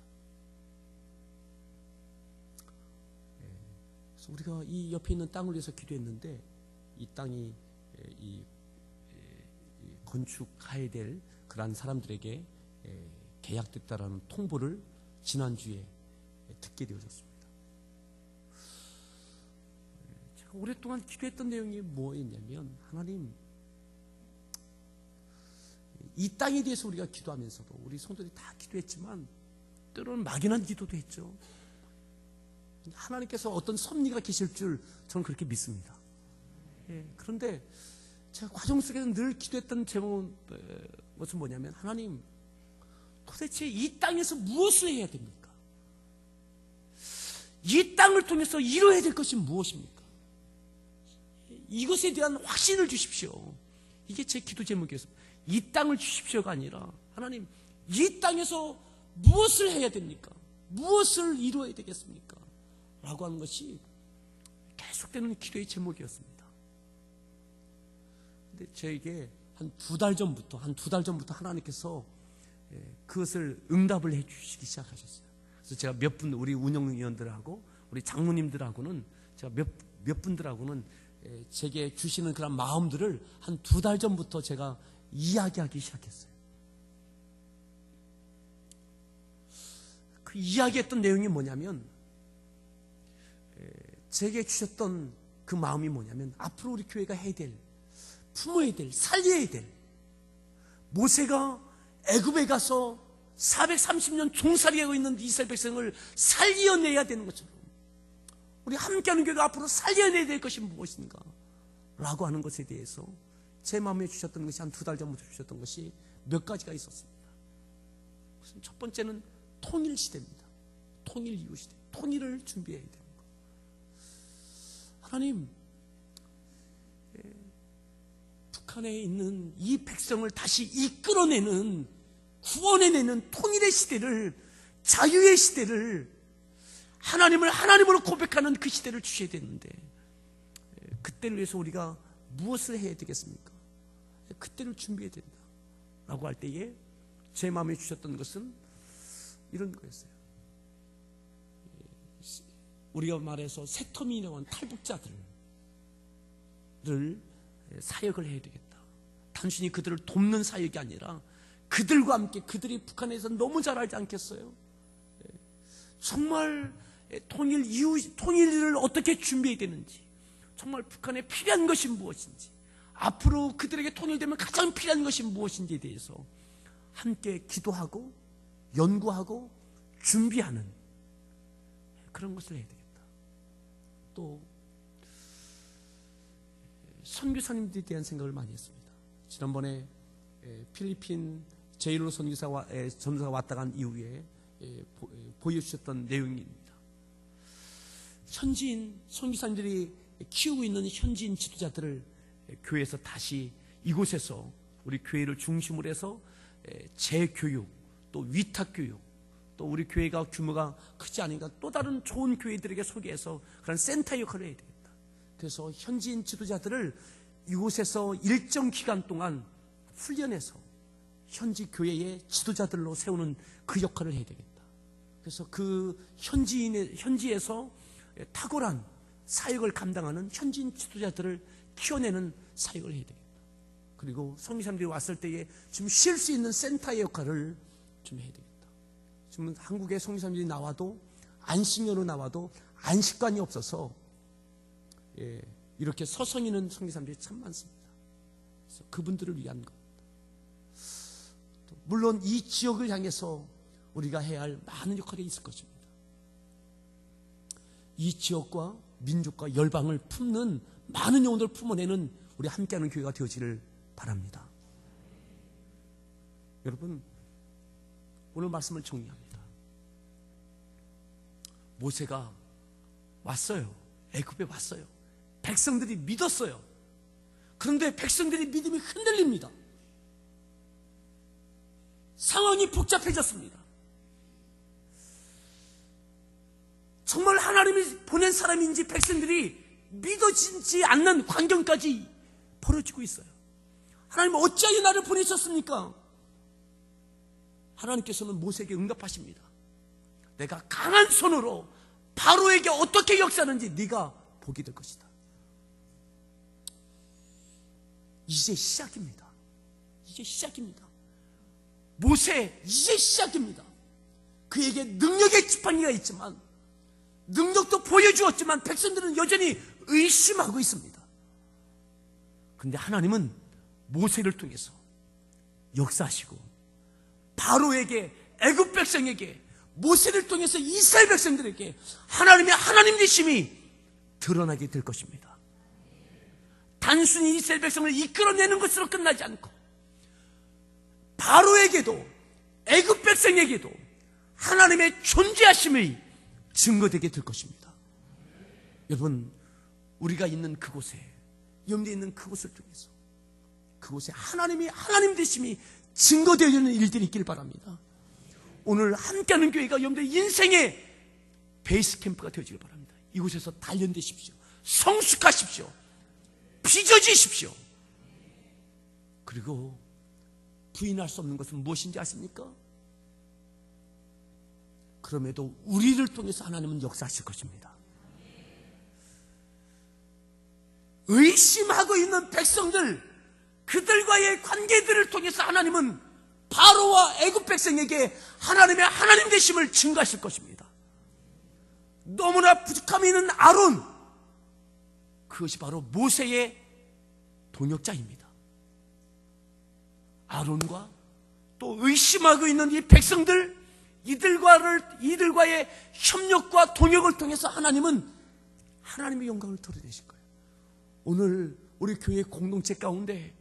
그래서 우리가 이 옆에 있는 땅을 위해서 기도했는데 이 땅이 이 건축해야 될 그러한 사람들에게 계약됐다라는 통보를 지난주에 듣게 되어졌습니다. 제가 오랫동안 기도했던 내용이 뭐였냐면 하나님, 이 땅에 대해서 우리가 기도하면서도 우리 성도들이 다 기도했지만 때로는 막연한 기도도 했죠. 하나님께서 어떤 섭리가 계실 줄 저는 그렇게 믿습니다. 예, 그런데 제가 과정 속에서 늘 기도했던 제목은 것은 뭐냐면 하나님, 도대체 이 땅에서 무엇을 해야 됩니까? 이 땅을 통해서 이루어야 될 것이 무엇입니까? 이것에 대한 확신을 주십시오. 이게 제 기도 제목이었습니다. 이 땅을 주십시오가 아니라 하나님, 이 땅에서 무엇을 해야 됩니까? 무엇을 이루어야 되겠습니까? 라고 하는 것이 계속되는 기도의 제목이었습니다. 근데 저에게 한 두 달 전부터 하나님께서 그것을 응답을 해 주시기 시작하셨어요. 그래서 제가 몇 분, 우리 운영위원들하고 우리 장로님들하고는 제가 몇 분들하고는 제게 주시는 그런 마음들을 한 두 달 전부터 제가 이야기하기 시작했어요. 그 이야기했던 내용이 뭐냐면 제게 주셨던 그 마음이 뭐냐면 앞으로 우리 교회가 해야 될, 품어야 될, 살려야 될, 모세가 애굽에 가서 430년 종살이하고 있는 이스라엘 백성을 살려내야 되는 것처럼 우리 함께하는 교회가 앞으로 살려내야 될 것이 무엇인가 라고 하는 것에 대해서 제 마음에 주셨던 것이 한 두 달 전부터 주셨던 것이 몇 가지가 있었습니다. 첫 번째는 통일 시대입니다. 통일 이후 시대, 통일을 준비해야 되는 것. 하나님, 북한에 있는 이 백성을 다시 이끌어내는, 구원해내는 통일의 시대를, 자유의 시대를, 하나님을 하나님으로 고백하는 그 시대를 주셔야 되는데 그때를 위해서 우리가 무엇을 해야 되겠습니까? 그때를 준비해야 된다 라고 할 때에 제 마음에 주셨던 것은 이런 거였어요. 우리가 말해서 새터미라고 하는 탈북자들을 사역을 해야 되겠다. 단순히 그들을 돕는 사역이 아니라 그들과 함께, 그들이 북한에서 너무 잘 알지 않겠어요? 정말 통일 이후, 통일을 어떻게 준비해야 되는지, 정말 북한에 필요한 것이 무엇인지, 앞으로 그들에게 통일되면 가장 필요한 것이 무엇인지에 대해서 함께 기도하고 연구하고 준비하는 그런 것을 해야 되겠다. 또 선교사님들에 대한 생각을 많이 했습니다. 지난번에 필리핀 제일로 전도사가 왔다 간 이후에 보여주셨던 내용입니다. 현지인 선교사님들이 키우고 있는 현지인 지도자들을 교회에서 다시 이곳에서 우리 교회를 중심으로 해서 재교육, 또 위탁교육, 또 우리 교회가 규모가 크지 않으니까 또 다른 좋은 교회들에게 소개해서 그런 센터 역할을 해야 되겠다. 그래서 현지인 지도자들을 이곳에서 일정 기간 동안 훈련해서 현지 교회의 지도자들로 세우는 그 역할을 해야 되겠다. 그래서 그 현지에서 탁월한 사역을 감당하는 현지인 지도자들을 키워내는 사역을 해야 되겠다. 그리고 성교사님들이 왔을 때에 좀 쉴 수 있는 센터의 역할을 좀 해야 되겠다. 지금 한국에 성교사님들이 나와도 안식년으로 나와도 안식관이 없어서 이렇게 서성이는 성교사님들이 참 많습니다. 그래서 그분들을 위한 것. 물론 이 지역을 향해서 우리가 해야 할 많은 역할이 있을 것입니다. 이 지역과 민족과 열방을 품는 많은 영혼들을 품어내는 우리 함께하는 교회가 되어지기를 바랍니다. 여러분, 오늘 말씀을 정리합니다. 모세가 왔어요. 애굽에 왔어요. 백성들이 믿었어요. 그런데 백성들의 믿음이 흔들립니다. 상황이 복잡해졌습니다. 정말 하나님이 보낸 사람인지 백성들이 믿어지지 않는 환경까지 벌어지고 있어요. 하나님 어찌하여 나를 보내셨습니까? 하나님께서는 모세에게 응답하십니다. 내가 강한 손으로 바로에게 어떻게 역사하는지 네가 보게 될 것이다. 이제 시작입니다. 이제 시작입니다. 모세, 이제 시작입니다. 그에게 능력의 지팡이가 있지만, 능력도 보여주었지만 백성들은 여전히 의심하고 있습니다. 그런데 하나님은 모세를 통해서 역사하시고 바로에게, 애굽 백성에게, 모세를 통해서 이스라엘 백성들에게 하나님의 하나님 되심이 드러나게 될 것입니다. 단순히 이스라엘 백성을 이끌어내는 것으로 끝나지 않고 바로에게도 애굽 백성에게도 하나님의 존재하심이 증거되게 될 것입니다. 여러분, 우리가 있는 그곳에, 염두에 있는 그곳을 통해서 그곳에 하나님이 하나님 되심이 증거되어지는 일들이 있길 바랍니다. 오늘 함께하는 교회가 여러분들의 인생의 베이스 캠프가 되어지길 바랍니다. 이곳에서 단련되십시오. 성숙하십시오. 빚어지십시오. 그리고 부인할 수 없는 것은 무엇인지 아십니까? 그럼에도 우리를 통해서 하나님은 역사하실 것입니다. 의심하고 있는 백성들, 그들과의 관계들을 통해서 하나님은 바로와 애굽 백성에게 하나님의 하나님 되심을 증거하실 것입니다. 너무나 부족함이 있는 아론, 그것이 바로 모세의 동역자입니다. 아론과 또 의심하고 있는 이 백성들, 이들과의 협력과 동역을 통해서 하나님은 하나님의 영광을 드러내실 거예요. 오늘 우리 교회 공동체 가운데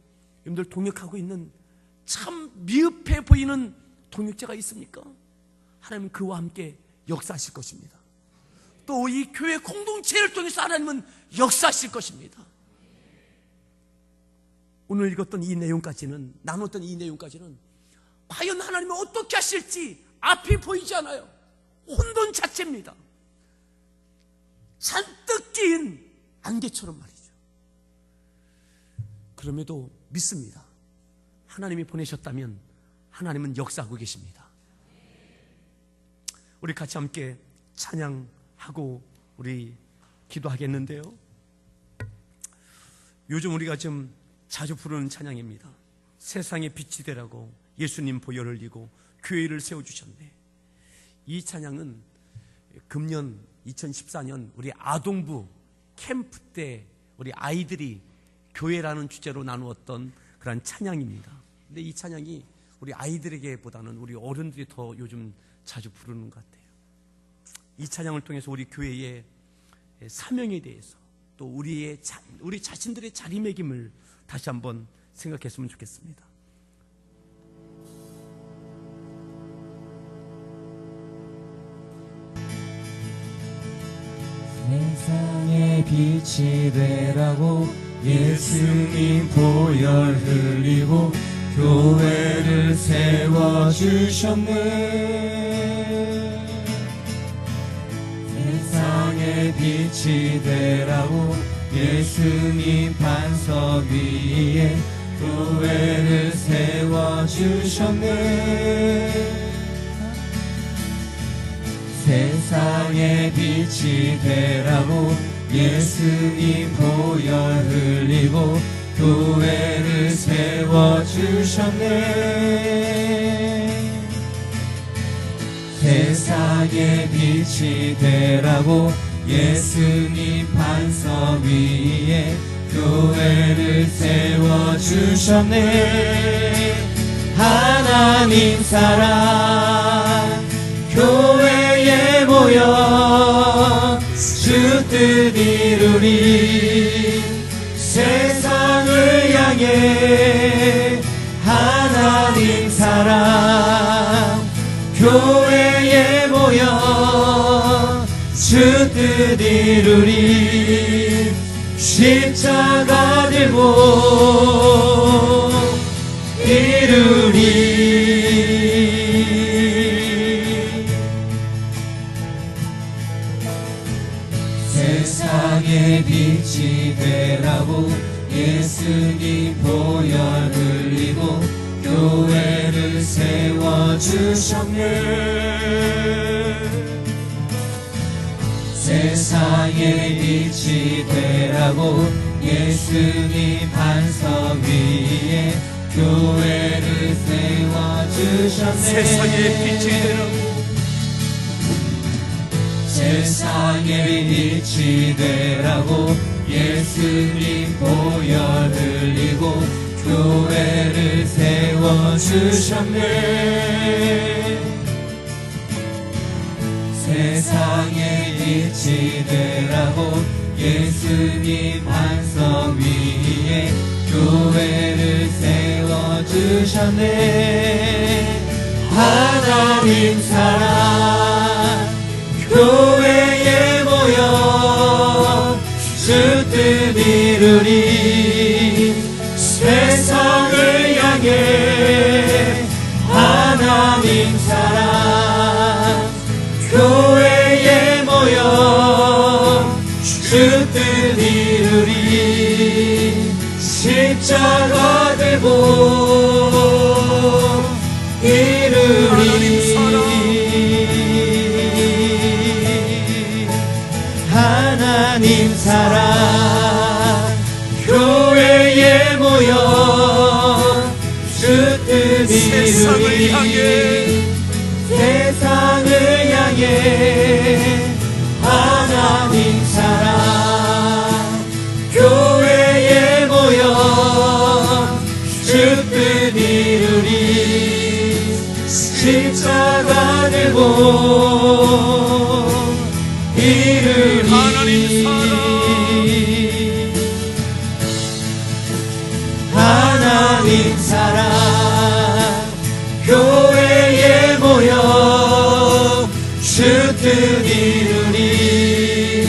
여러분들 동역하고 있는 참 미흡해 보이는 동역자가 있습니까? 하나님은 그와 함께 역사하실 것입니다. 또 이 교회 공동체를 통해서 하나님은 역사하실 것입니다. 오늘 읽었던 이 내용까지는, 나눴던 이 내용까지는 과연 하나님은 어떻게 하실지 앞이 보이지 않아요. 혼돈 자체입니다. 잔뜩 낀 안개처럼 말이죠. 그럼에도 믿습니다. 하나님이 보내셨다면 하나님은 역사하고 계십니다. 우리 같이 함께 찬양하고 우리 기도하겠는데요, 요즘 우리가 좀 자주 부르는 찬양입니다. 세상의 빛이 되라고 예수님 보혈 흘리고 교회를 세워주셨네. 이 찬양은 금년 2014년 우리 아동부 캠프 때 우리 아이들이 교회라는 주제로 나누었던 그런 찬양입니다. 근데 이 찬양이 우리 아이들에게보다는 우리 어른들이 더 요즘 자주 부르는 것 같아요. 이 찬양을 통해서 우리 교회의 사명에 대해서 또 우리 자신들의 자리매김을 다시 한번 생각했으면 좋겠습니다. 세상의 빛이 되라고 예수님 보혈 흘리고 교회를 세워주셨네. 세상의 빛이 되라고 예수님 반석 위에 교회를 세워주셨네. 세상의 빛이 되라고 예수님 보혈 흘리고 교회를 세워주셨네. 세상의 빛이 되라고 예수님 반석 위에 교회를 세워주셨네. 하나님 사랑 교회에 모여 주 뜻 이루리. 세상을 향해 하나님 사랑 교회에 모여 주 뜻 이루리. 십자가 들고 이루리. 세상의 빛이 되라고 예수님 보혈 흘리고 교회를 세워주셨네. 세상의 빛이 되라고 예수님 반석 위에 교회를 세워주셨네. 세상의 빛이 되라고 세상의 빛이 되라고 예수님 보혈 흘리고 교회를 세워주셨네. 세상의 빛이 되라고 예수님 반석 위에 교회를 세워주셨네. 하나님 사랑 교회에 모여 주 뜻 이루리. 세상을 향해 하나님 사랑 교회에 모여 주 뜻 이루리. 십자가 들고 이루리. 하나님 사랑 교회에 모여 주 뜻 이루리. 세상을 향해 하나님 사랑 교회에 모여 주 뜻 이루리. 십자가 들고 이루리. 하나님 사랑 하나님 사랑 교회에 모여 주 뜻 이루리.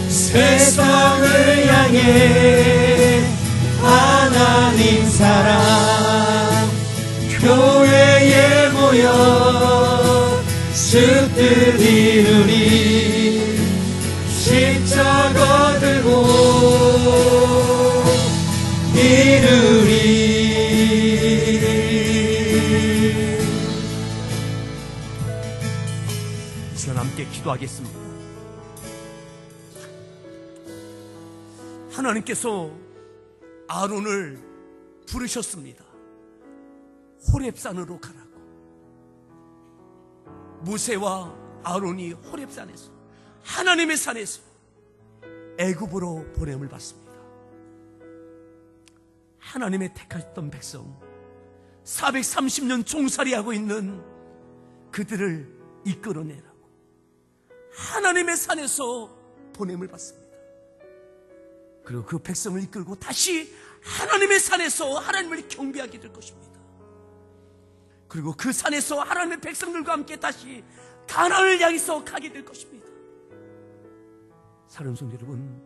세상을 향해 하나님 사랑 교회에 모여 주 뜻 이루리. 십자가 들고 이루리. 이 시간 함께 기도하겠습니다. 하나님께서 아론을 부르셨습니다. 호렙산으로 가라고. 모세와 아론이 호렙산에서 하나님의 산에서 애굽으로 보냄을 받습니다. 하나님의 택하셨던 백성 430년 종살이하고 있는 그들을 이끌어내라고 하나님의 산에서 보냄을 받습니다. 그리고 그 백성을 이끌고 다시 하나님의 산에서 하나님을 경배하게 될 것입니다. 그리고 그 산에서 하나님의 백성들과 함께 다시 가나안을 향해서 가게 될 것입니다. 사랑하는 성도 여러분,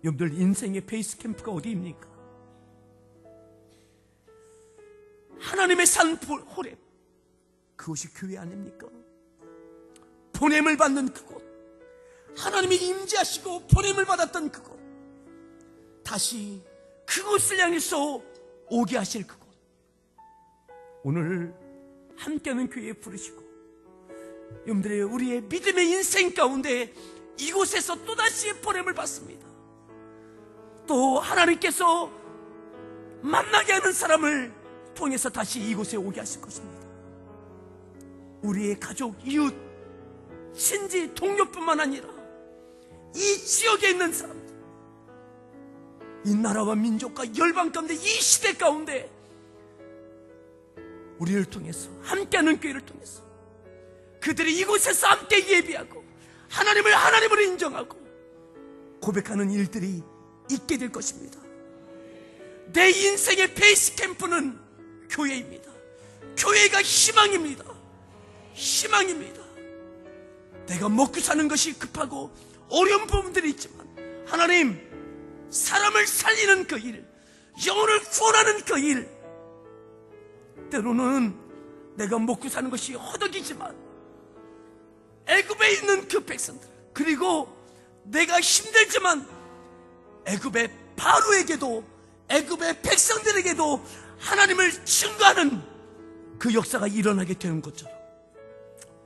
여러분들 인생의 베이스 캠프가 어디입니까? 하나님의 산 호렙, 그곳이 교회 아닙니까? 보냄을 받는 그곳, 하나님이 임재하시고 보냄을 받았던 그곳, 다시 그곳을 향해서 오게 하실 그곳, 오늘 함께하는 교회에 부르시고 여러분들의 우리의 믿음의 인생 가운데 이곳에서 또다시 보냄을 받습니다. 또 하나님께서 만나게 하는 사람을 통해서 다시 이곳에 오게 하실 것입니다. 우리의 가족, 이웃, 친지, 동료뿐만 아니라 이 지역에 있는 사람들, 이 나라와 민족과 열방 가운데, 이 시대 가운데 우리를 통해서, 함께하는 교회를 통해서 그들이 이곳에서 함께 예비하고 하나님을 하나님으로 인정하고 고백하는 일들이 있게 될 것입니다. 내 인생의 베이스 캠프는 교회입니다. 교회가 희망입니다. 희망입니다. 내가 먹고 사는 것이 급하고 어려운 부분들이 있지만 하나님, 사람을 살리는 그 일, 영혼을 구원하는 그 일, 때로는 내가 먹고 사는 것이 허덕이지만 애굽에 있는 그 백성들, 그리고 내가 힘들지만 애굽의 바로에게도, 애굽의 백성들에게도 하나님을 증거하는 그 역사가 일어나게 되는 것처럼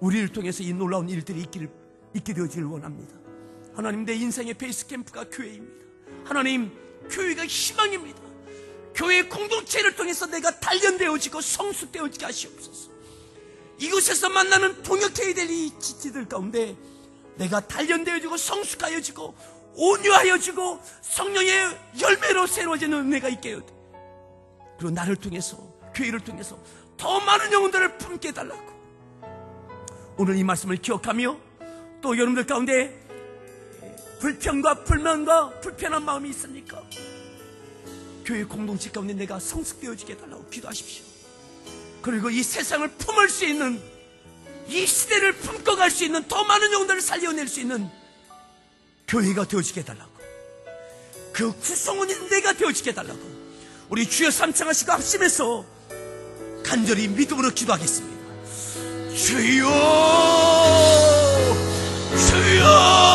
우리를 통해서 이 놀라운 일들이 있게 되어지길 원합니다. 하나님, 내 인생의 베이스 캠프가 교회입니다. 하나님, 교회가 희망입니다. 교회 공동체를 통해서 내가 단련되어지고 성숙되어지게 하시옵소서. 이곳에서 만나는 동역해야 될 이 지체들 가운데 내가 단련되어지고 성숙하여지고 온유하여지고 성령의 열매로 새로워지는 은혜가 있게 해야 돼. 그리고 나를 통해서, 교회를 통해서 더 많은 영혼들을 품게 해달라고. 오늘 이 말씀을 기억하며 또 여러분들 가운데 불평과 불만과 불편한 마음이 있습니까? 교회 공동체 가운데 내가 성숙되어지게 해달라고 기도하십시오. 그리고 이 세상을 품을 수 있는, 이 시대를 품고 갈 수 있는 더 많은 영혼들을 살려낼 수 있는 교회가 되어지게 해달라고, 그 구성원인 내가 되어지게 해달라고 우리 주여 삼창하시고 합심해서 간절히 믿음으로 기도하겠습니다. 주여, 주여.